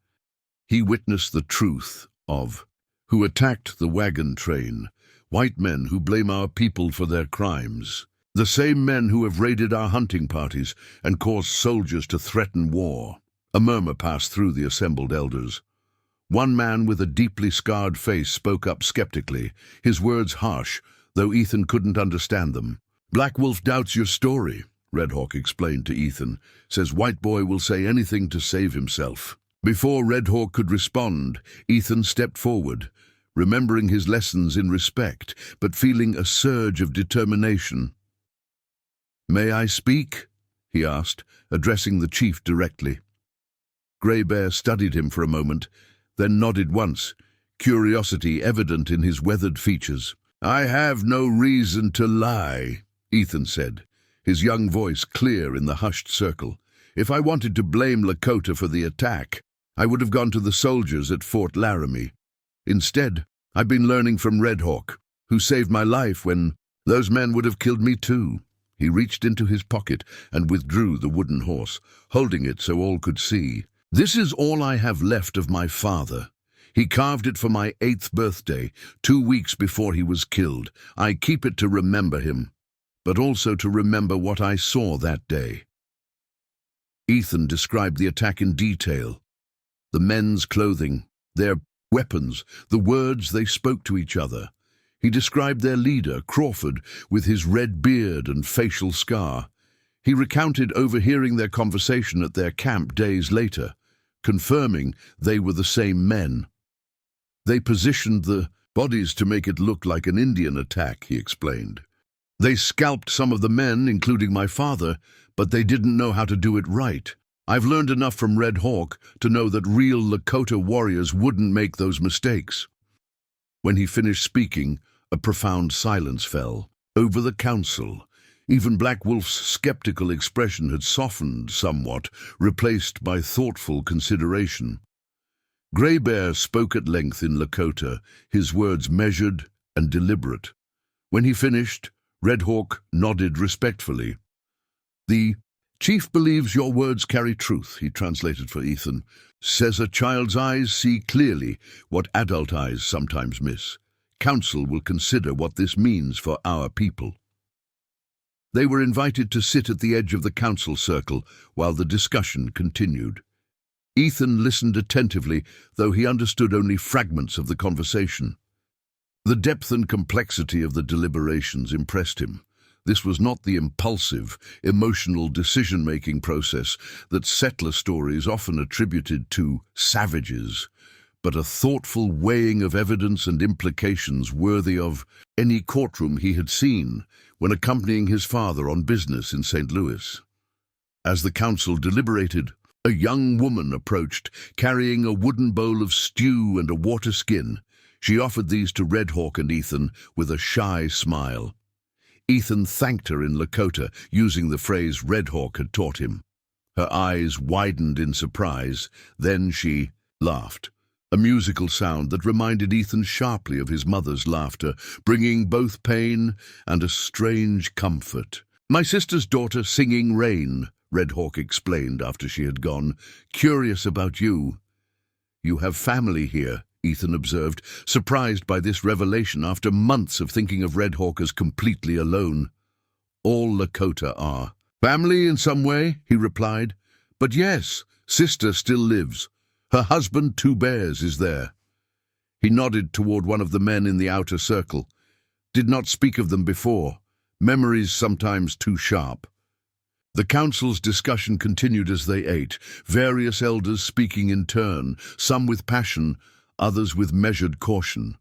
He witnessed the truth of who attacked the wagon train, white men who blame our people for their crimes, the same men who have raided our hunting parties and caused soldiers to threaten war." A murmur passed through the assembled elders. One man with a deeply scarred face spoke up skeptically, his words harsh, though Ethan couldn't understand them. "Black Wolf doubts your story," Red Hawk explained to Ethan. "Says White Boy will say anything to save himself." Before Red Hawk could respond, Ethan stepped forward, remembering his lessons in respect, but feeling a surge of determination. "May I speak?" he asked, addressing the chief directly. Grey Bear studied him for a moment, then nodded once, curiosity evident in his weathered features. "I have no reason to lie," Ethan said, his young voice clear in the hushed circle. "If I wanted to blame Lakota for the attack, I would have gone to the soldiers at Fort Laramie. Instead, I've been learning from Red Hawk, who saved my life when those men would have killed me too." He reached into his pocket and withdrew the wooden horse, holding it so all could see. "This is all I have left of my father. He carved it for my 8th birthday, 2 weeks before he was killed. I keep it to remember him, but also to remember what I saw that day." Ethan described the attack in detail. The men's clothing, their weapons, the words they spoke to each other. He described their leader, Crawford, with his red beard and facial scar. He recounted overhearing their conversation at their camp days later, confirming they were the same men. "They positioned the bodies to make it look like an Indian attack," he explained. "They scalped some of the men, including my father, but they didn't know how to do it right. I've learned enough from Red Hawk to know that real Lakota warriors wouldn't make those mistakes." When he finished speaking, a profound silence fell over the council. Even Black Wolf's skeptical expression had softened somewhat, replaced by thoughtful consideration. Grey Bear spoke at length in Lakota, his words measured and deliberate. When he finished, Red Hawk nodded respectfully. "The chief believes your words carry truth," he translated for Ethan. "Says a child's eyes see clearly what adult eyes sometimes miss. Council will consider what this means for our people." They were invited to sit at the edge of the council circle while the discussion continued. Ethan listened attentively, though he understood only fragments of the conversation. The depth and complexity of the deliberations impressed him. This was not the impulsive, emotional decision-making process that settler stories often attributed to savages, but a thoughtful weighing of evidence and implications worthy of any courtroom he had seen when accompanying his father on business in St. Louis. As the council deliberated, a young woman approached, carrying a wooden bowl of stew and a water skin. She offered these to Red Hawk and Ethan with a shy smile. Ethan thanked her in Lakota, using the phrase Red Hawk had taught him. Her eyes widened in surprise, then she laughed, a musical sound that reminded Ethan sharply of his mother's laughter, bringing both pain and a strange comfort. "My sister's daughter singing Rain," Red Hawk explained after she had gone. "Curious about you." "You have family here," Ethan observed, surprised by this revelation after months of thinking of Red Hawk as completely alone. "All Lakota are." "Family in some way," he replied. "But yes, sister still lives. Her husband, Two Bears, is there." He nodded toward one of the men in the outer circle. "Did not speak of them before. Memories sometimes too sharp." The council's discussion continued as they ate, various elders speaking in turn, some with passion, others with measured caution.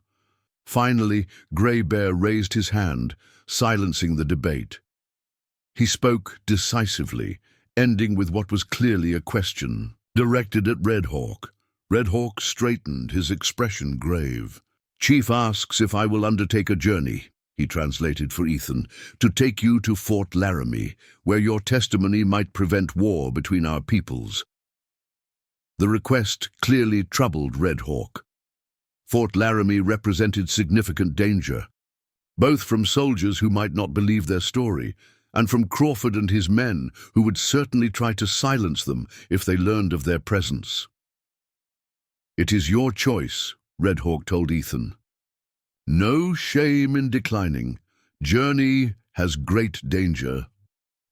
Finally, Grey Bear raised his hand, silencing the debate. He spoke decisively, ending with what was clearly a question, directed at Red Hawk. Red Hawk straightened, his expression grave. "Chief asks if I will undertake a journey," he translated for Ethan, "to take you to Fort Laramie, where your testimony might prevent war between our peoples." The request clearly troubled Red Hawk. Fort Laramie represented significant danger, both from soldiers who might not believe their story, and from Crawford and his men, who would certainly try to silence them if they learned of their presence. "It is your choice," Red Hawk told Ethan. "No shame in declining. Journey has great danger."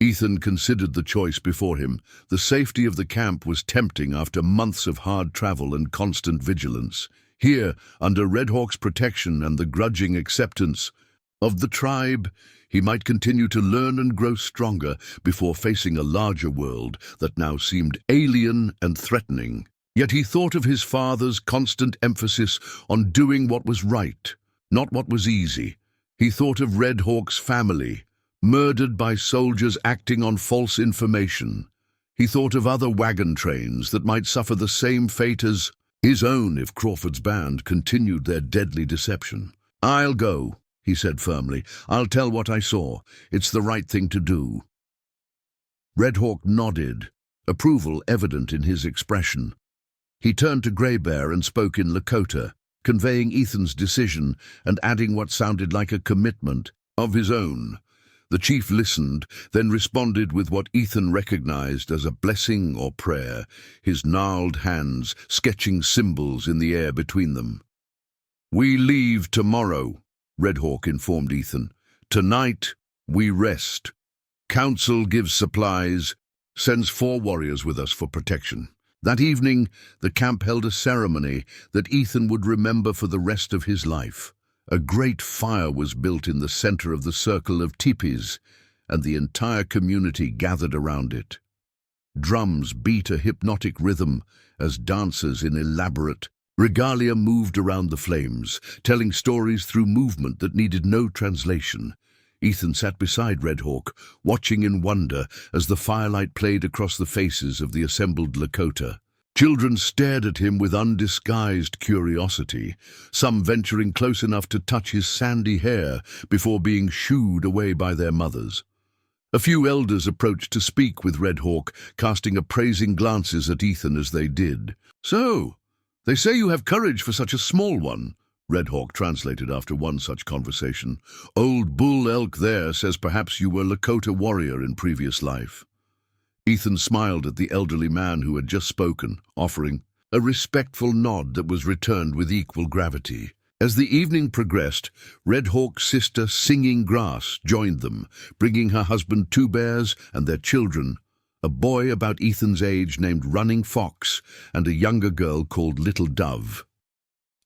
Ethan considered the choice before him. The safety of the camp was tempting after months of hard travel and constant vigilance. Here, under Red Hawk's protection and the grudging acceptance of the tribe, he might continue to learn and grow stronger before facing a larger world that now seemed alien and threatening. Yet he thought of his father's constant emphasis on doing what was right, not what was easy. He thought of Red Hawk's family, murdered by soldiers acting on false information. He thought of other wagon trains that might suffer the same fate as his own if Crawford's band continued their deadly deception. "I'll go," he said firmly. "I'll tell what I saw. It's the right thing to do." Red Hawk nodded, approval evident in his expression. He turned to Greybear and spoke in Lakota, conveying Ethan's decision and adding what sounded like a commitment of his own. The chief listened, then responded with what Ethan recognized as a blessing or prayer, his gnarled hands sketching symbols in the air between them. "We leave tomorrow," Red Hawk informed Ethan. "Tonight, we rest. Council gives supplies, sends 4 warriors with us for protection." That evening, the camp held a ceremony that Ethan would remember for the rest of his life. A great fire was built in the center of the circle of teepees, and the entire community gathered around it. Drums beat a hypnotic rhythm as dancers in elaborate regalia moved around the flames, telling stories through movement that needed no translation. Ethan sat beside Red Hawk, watching in wonder as the firelight played across the faces of the assembled Lakota. Children stared at him with undisguised curiosity, some venturing close enough to touch his sandy hair before being shooed away by their mothers. A few elders approached to speak with Red Hawk, casting appraising glances at Ethan as they did. "So, they say you have courage for such a small one," Red Hawk translated after one such conversation. "Old Bull Elk there says perhaps you were Lakota warrior in previous life." Ethan smiled at the elderly man who had just spoken, offering a respectful nod that was returned with equal gravity. As the evening progressed, Red Hawk's sister Singing Grass joined them, bringing her husband 2 bears and their children, a boy about Ethan's age named Running Fox and a younger girl called Little Dove.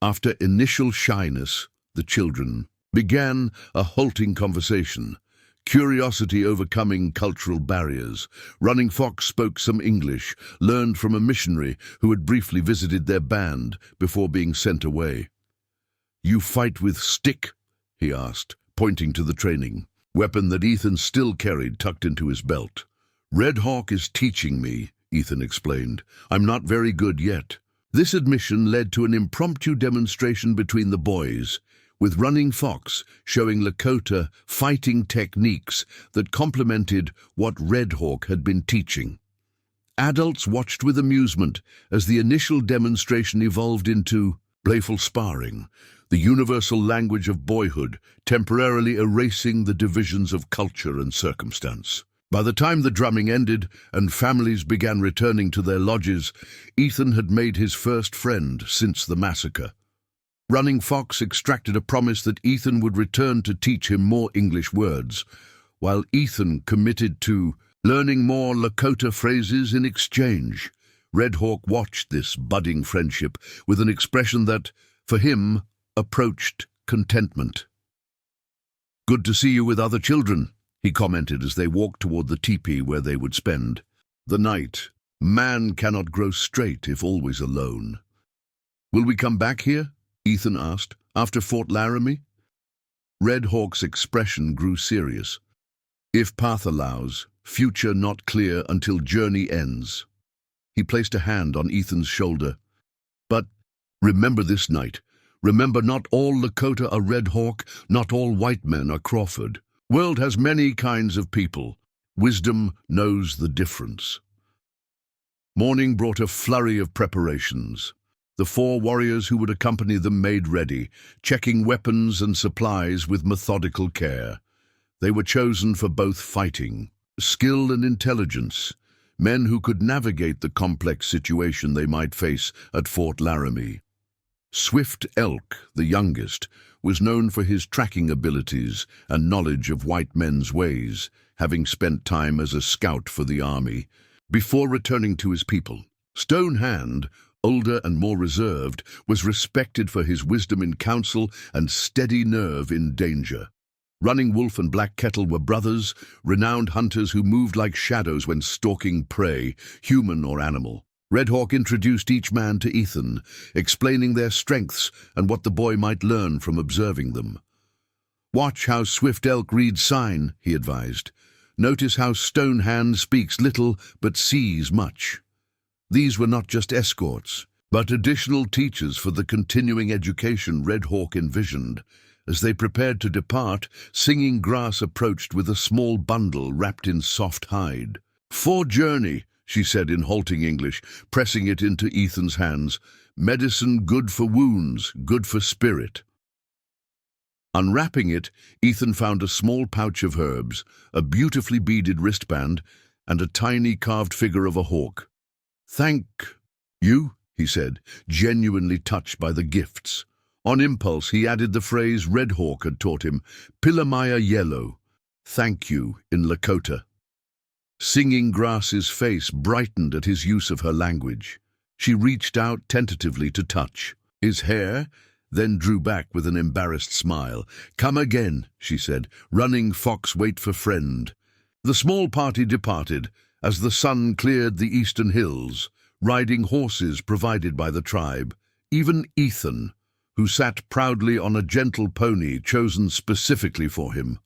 After initial shyness, the children began a halting conversation, curiosity overcoming cultural barriers. Running Fox spoke some English, learned from a missionary who had briefly visited their band before being sent away. "You fight with stick?" he asked, pointing to the training weapon that Ethan still carried tucked into his belt. "Red Hawk is teaching me," Ethan explained. "I'm not very good yet." This admission led to an impromptu demonstration between the boys, with Running Fox showing Lakota fighting techniques that complemented what Red Hawk had been teaching. Adults watched with amusement as the initial demonstration evolved into playful sparring, the universal language of boyhood, temporarily erasing the divisions of culture and circumstance. By the time the drumming ended and families began returning to their lodges, Ethan had made his first friend since the massacre. Running Fox extracted a promise that Ethan would return to teach him more English words, while Ethan committed to learning more Lakota phrases in exchange. Red Hawk watched this budding friendship with an expression that, for him, approached contentment. "Good to see you with other children," he commented as they walked toward the teepee where they would spend the night. "Man cannot grow straight if always alone." "Will we come back here?" Ethan asked, "after Fort Laramie?" Red Hawk's expression grew serious. "If path allows, future not clear until journey ends." He placed a hand on Ethan's shoulder. "But remember this night. Remember, not all Lakota are Red Hawk, not all white men are Crawford. World has many kinds of people. Wisdom knows the difference." Morning brought a flurry of preparations. The 4 warriors who would accompany them made ready, checking weapons and supplies with methodical care. They were chosen for both fighting, skill and intelligence, men who could navigate the complex situation they might face at Fort Laramie. Swift Elk, the youngest, was known for his tracking abilities and knowledge of white men's ways, having spent time as a scout for the army, before returning to his people. Stone Hand, older and more reserved, was respected for his wisdom in council and steady nerve in danger. Running Wolf and Black Kettle were brothers, renowned hunters who moved like shadows when stalking prey, human or animal. Red Hawk introduced each man to Ethan, explaining their strengths and what the boy might learn from observing them. "Watch how Swift Elk reads sign," he advised. "Notice how Stone Hand speaks little but sees much." These were not just escorts, but additional teachers for the continuing education Red Hawk envisioned. As they prepared to depart, Singing Grass approached with a small bundle wrapped in soft hide. "For journey," she said in halting English, pressing it into Ethan's hands. "Medicine good for wounds, good for spirit." Unwrapping it, Ethan found a small pouch of herbs, a beautifully beaded wristband, and a tiny carved figure of a hawk. "Thank you," he said, genuinely touched by the gifts. On impulse, he added the phrase Red Hawk had taught him, "Pilamaya Yellow," "thank you," in Lakota. Singing Grass's face brightened at his use of her language. She reached out tentatively to touch his hair, then drew back with an embarrassed smile. "Come again," she said. "Running fox wait for friend." The small party departed as the sun cleared the eastern hills, riding horses provided by the tribe. Even Ethan, who sat proudly on a gentle pony chosen specifically for him.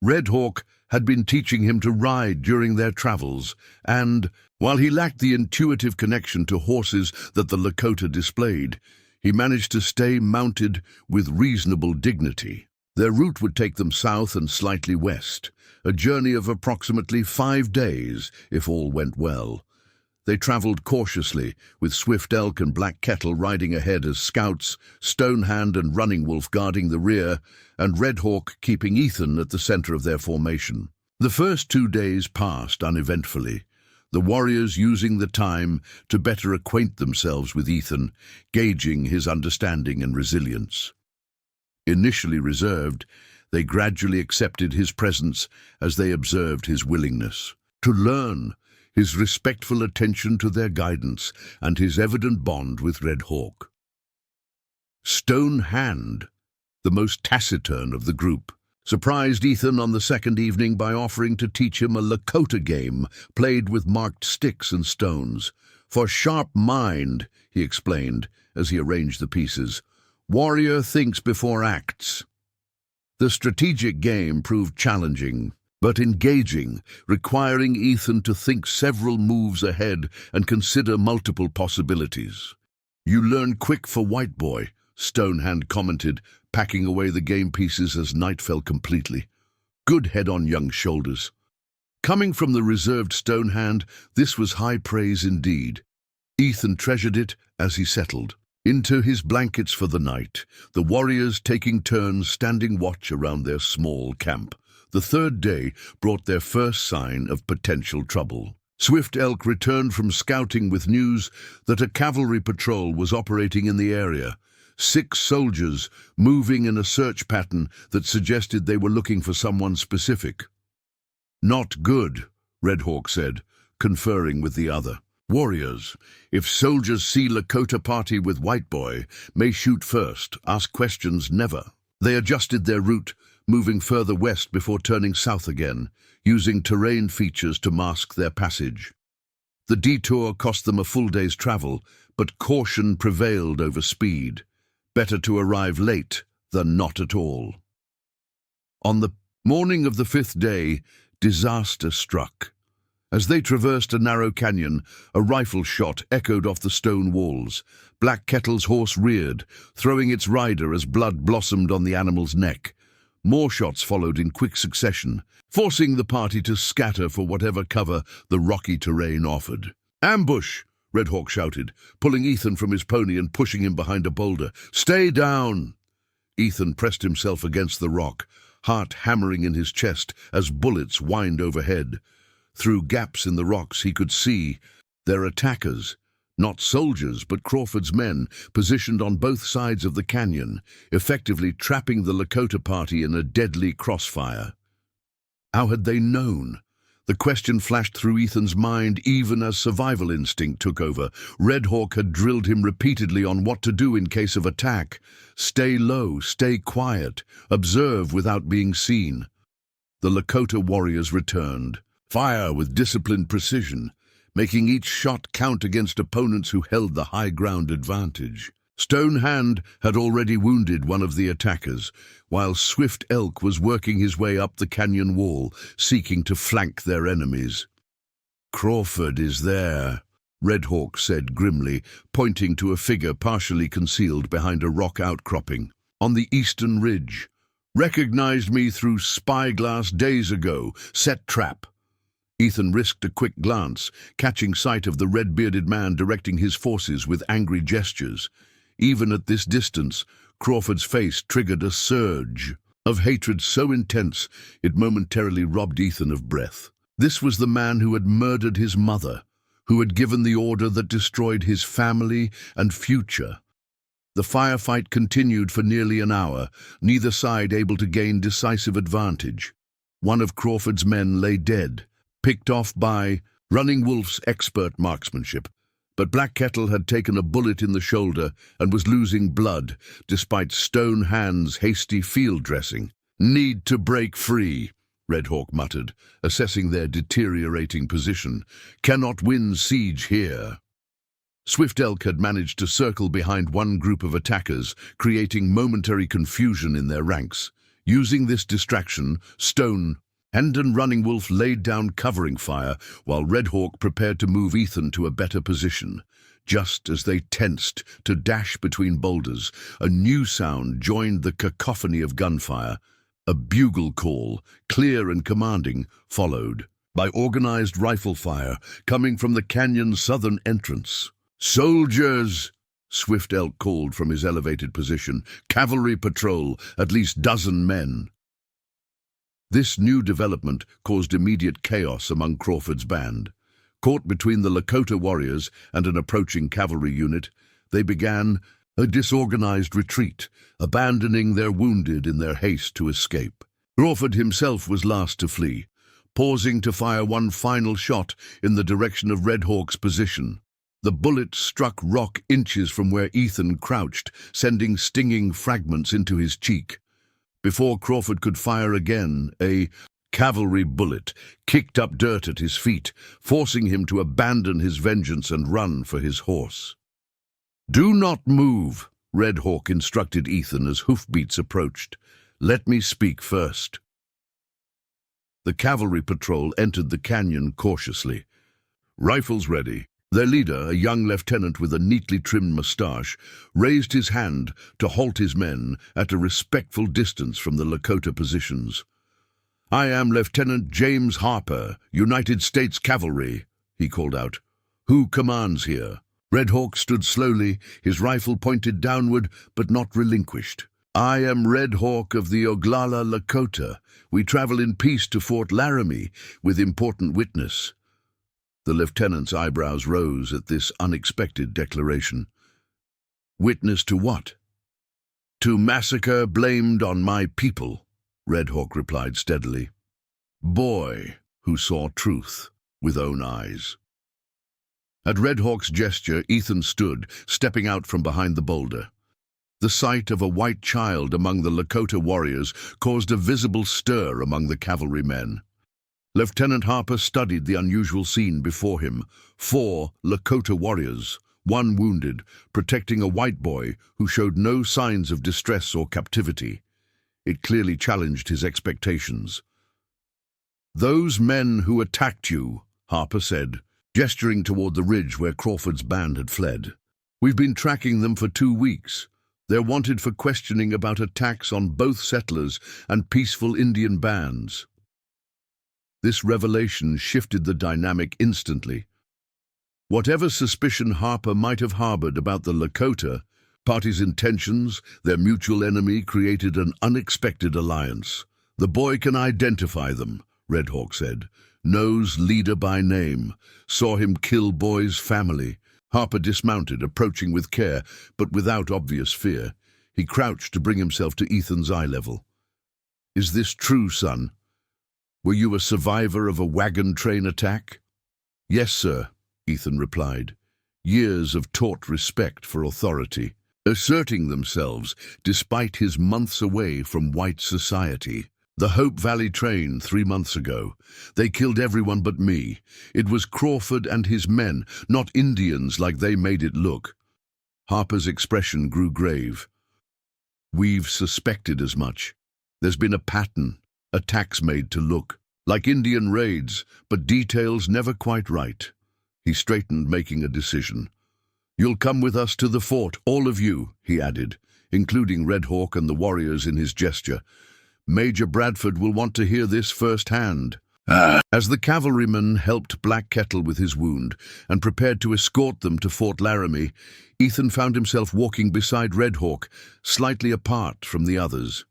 Red Hawk had been teaching him to ride during their travels, and, while he lacked the intuitive connection to horses that the Lakota displayed, he managed to stay mounted with reasonable dignity. Their route would take them south and slightly west, a journey of approximately 5 days, if all went well. They traveled cautiously, with Swift Elk and Black Kettle riding ahead as scouts, Stone Hand and Running Wolf guarding the rear, and Red Hawk keeping Ethan at the center of their formation. The first 2 days passed uneventfully, the warriors using the time to better acquaint themselves with Ethan, gauging his understanding and resilience. Initially reserved, they gradually accepted his presence as they observed his willingness to learn, his respectful attention to their guidance, and his evident bond with Red Hawk. Stone Hand, the most taciturn of the group, surprised Ethan on the second evening by offering to teach him a Lakota game played with marked sticks and stones. "For sharp mind," he explained as he arranged the pieces. "Warrior thinks before acts." The strategic game proved challenging, but engaging, requiring Ethan to think several moves ahead and consider multiple possibilities. "You learn quick for white boy," Stone Hand commented, packing away the game pieces as night fell completely. "Good head on young shoulders." Coming from the reserved Stone Hand, this was high praise indeed. Ethan treasured it as he settled into his blankets for the night, the warriors taking turns standing watch around their small camp. The third day brought their first sign of potential trouble. Swift Elk returned from scouting with news that a cavalry patrol was operating in the area. 6 soldiers moving in a search pattern that suggested they were looking for someone specific. "Not good," Red Hawk said, conferring with the other. "Warriors, if soldiers see Lakota party with white boy, may shoot first, ask questions never." They adjusted their route, moving further west before turning south again, using terrain features to mask their passage. The detour cost them a full day's travel, but caution prevailed over speed. Better to arrive late than not at all. On the morning of the 5th day, disaster struck. As they traversed a narrow canyon, a rifle shot echoed off the stone walls. Black Kettle's horse reared, throwing its rider as blood blossomed on the animal's neck. More shots followed in quick succession, forcing the party to scatter for whatever cover the rocky terrain offered. "Ambush!" Red Hawk shouted, pulling Ethan from his pony and pushing him behind a boulder. "Stay down!" Ethan pressed himself against the rock, heart hammering in his chest as bullets whined overhead. Through gaps in the rocks he could see their attackers, not soldiers but Crawford's men, positioned on both sides of the canyon, effectively trapping the Lakota party in a deadly crossfire. How had they known? The question flashed through Ethan's mind even as survival instinct took over. Red Hawk had drilled him repeatedly on what to do in case of attack. Stay low, stay quiet, observe without being seen. The Lakota warriors returned. Fire with disciplined precision, making each shot count against opponents who held the high ground advantage. Stone Hand had already wounded one of the attackers, while Swift Elk was working his way up the canyon wall, seeking to flank their enemies. "Crawford is there," Red Hawk said grimly, pointing to a figure partially concealed behind a rock outcropping. "On the eastern ridge. Recognized me through spyglass days ago. Set trap." Ethan risked a quick glance, catching sight of the red-bearded man directing his forces with angry gestures. Even at this distance, Crawford's face triggered a surge of hatred so intense it momentarily robbed Ethan of breath. This was the man who had murdered his mother, who had given the order that destroyed his family and future. The firefight continued for nearly an hour, neither side able to gain decisive advantage. One of Crawford's men lay dead, picked off by Running Wolf's expert marksmanship. But Black Kettle had taken a bullet in the shoulder and was losing blood, despite Stone Hand's hasty field dressing. "Need to break free," Red Hawk muttered, assessing their deteriorating position. "Cannot win siege here." Swift Elk had managed to circle behind one group of attackers, creating momentary confusion in their ranks. Using this distraction, Stone Hand and Running Wolf laid down covering fire, while Red Hawk prepared to move Ethan to a better position. Just as they tensed to dash between boulders, a new sound joined the cacophony of gunfire. A bugle call, clear and commanding, followed by organized rifle fire coming from the canyon's southern entrance. "Soldiers!" Swift Elk called from his elevated position. "Cavalry patrol, at least dozen men." This new development caused immediate chaos among Crawford's band. Caught between the Lakota warriors and an approaching cavalry unit, they began a disorganized retreat, abandoning their wounded in their haste to escape. Crawford himself was last to flee, pausing to fire one final shot in the direction of Red Hawk's position. The bullet struck rock inches from where Ethan crouched, sending stinging fragments into his cheek. Before Crawford could fire again, a cavalry bullet kicked up dirt at his feet, forcing him to abandon his vengeance and run for his horse. "Do not move," Red Hawk instructed Ethan as hoofbeats approached. "Let me speak first." The cavalry patrol entered the canyon cautiously. Rifles ready, their leader, a young lieutenant with a neatly trimmed mustache, raised his hand to halt his men at a respectful distance from the Lakota positions. "I am Lieutenant James Harper, United States Cavalry," he called out. "Who commands here?" Red Hawk stood slowly, his rifle pointed downward but not relinquished. "I am Red Hawk of the Oglala Lakota. We travel in peace to Fort Laramie with important witness." The lieutenant's eyebrows rose at this unexpected declaration. "Witness to what?" "To massacre blamed on my people," Red Hawk replied steadily. "Boy who saw truth with own eyes." At Red Hawk's gesture, Ethan stood, stepping out from behind the boulder. The sight of a white child among the Lakota warriors caused a visible stir among the cavalrymen. Lieutenant Harper studied the unusual scene before him. 4 Lakota warriors, 1 wounded, protecting a white boy who showed no signs of distress or captivity. It clearly challenged his expectations. "Those men who attacked you," Harper said, gesturing toward the ridge where Crawford's band had fled. "We've been tracking them for 2 weeks. They're wanted for questioning about attacks on both settlers and peaceful Indian bands." This revelation shifted the dynamic instantly. Whatever suspicion Harper might have harbored about the Lakota, parties' intentions, their mutual enemy, created an unexpected alliance. "The boy can identify them," Red Hawk said. "Knows leader by name. Saw him kill boy's family." Harper dismounted, approaching with care, but without obvious fear. He crouched to bring himself to Ethan's eye level. "Is this true, son?" Were you a survivor of a wagon train attack? Yes, sir, Ethan replied. Years of taught respect for authority, asserting themselves despite his months away from white society. The Hope Valley train 3 months ago. They killed everyone but me. It was Crawford and his men, not Indians like they made it look. Harper's expression grew grave. We've suspected as much. There's been a pattern, attacks made to look like Indian raids, but details never quite right. He straightened, making a decision. You'll come with us to the fort, all of you, he added, including Red Hawk and the warriors in his gesture. Major Bradford will want to hear this firsthand. As the cavalryman helped Black Kettle with his wound and prepared to escort them to Fort Laramie, Ethan found himself walking beside Red Hawk, slightly apart from the others.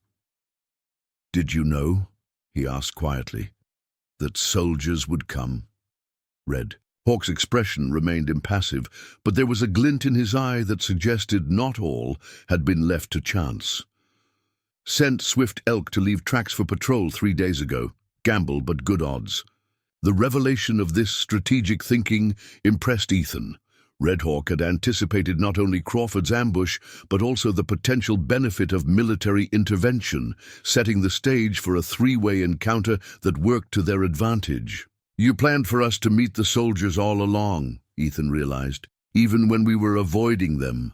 Did you know, he asked quietly, that soldiers would come? Red Hawk's expression remained impassive, but there was a glint in his eye that suggested not all had been left to chance. Sent swift elk to leave tracks for patrol 3 days ago. Gamble, but good odds. The revelation of this strategic thinking impressed Ethan. Red Hawk had anticipated not only Crawford's ambush, but also the potential benefit of military intervention, setting the stage for a 3-way encounter that worked to their advantage. You planned for us to meet the soldiers all along, Ethan realized, even when we were avoiding them.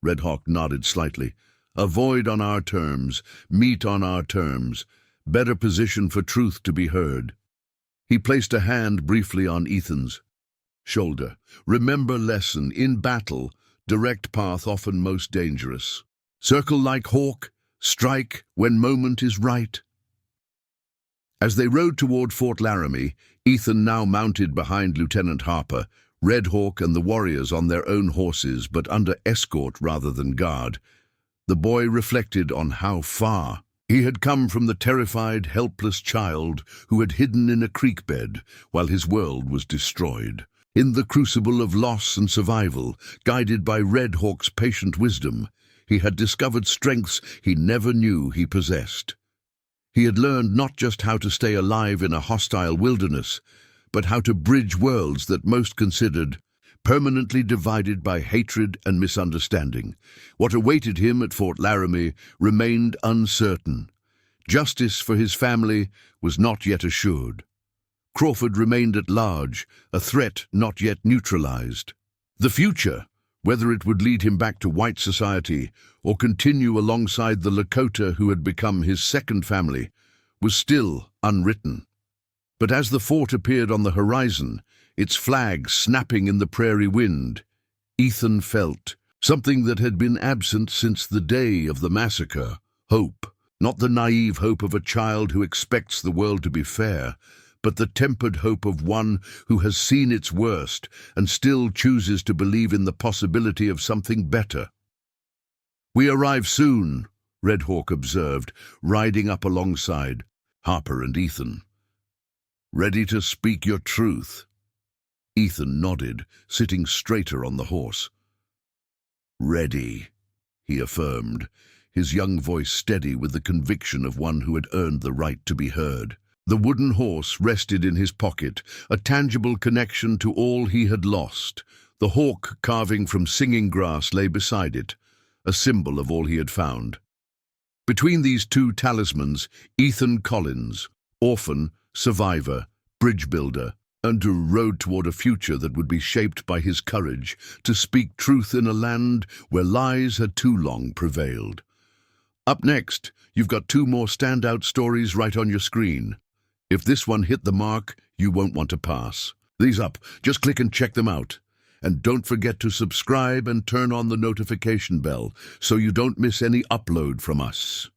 Red Hawk nodded slightly. Avoid on our terms, meet on our terms, better position for truth to be heard. He placed a hand briefly on Ethan's shoulder. Remember lesson, in battle, direct path often most dangerous. Circle like hawk, strike when moment is right. As they rode toward Fort Laramie, Ethan now mounted behind Lieutenant Harper, Red Hawk and the warriors on their own horses but under escort rather than guard. The boy reflected on how far he had come from the terrified, helpless child who had hidden in a creek bed while his world was destroyed. In the crucible of loss and survival, guided by Red Hawk's patient wisdom, he had discovered strengths he never knew he possessed. He had learned not just how to stay alive in a hostile wilderness, but how to bridge worlds that most considered permanently divided by hatred and misunderstanding. What awaited him at Fort Laramie remained uncertain. Justice for his family was not yet assured. Crawford remained at large, a threat not yet neutralized. The future, whether it would lead him back to white society or continue alongside the Lakota who had become his second family, was still unwritten. But as the fort appeared on the horizon, its flag snapping in the prairie wind, Ethan felt something that had been absent since the day of the massacre. Hope, not the naive hope of a child who expects the world to be fair, but the tempered hope of one who has seen its worst and still chooses to believe in the possibility of something better. We arrive soon, Red Hawk observed, riding up alongside Harper and Ethan. Ready to speak your truth? Ethan nodded, sitting straighter on the horse. Ready, he affirmed, his young voice steady with the conviction of one who had earned the right to be heard. The wooden horse rested in his pocket, a tangible connection to all he had lost. The hawk carving from singing grass lay beside it, a symbol of all he had found. Between these two talismans, Ethan Collins, orphan, survivor, bridge builder, and a road toward a future that would be shaped by his courage to speak truth in a land where lies had too long prevailed. Up next, you've got 2 more standout stories right on your screen. If this one hit the mark, you won't want to pass. These up, just click and check them out. And don't forget to subscribe and turn on the notification bell so you don't miss any upload from us.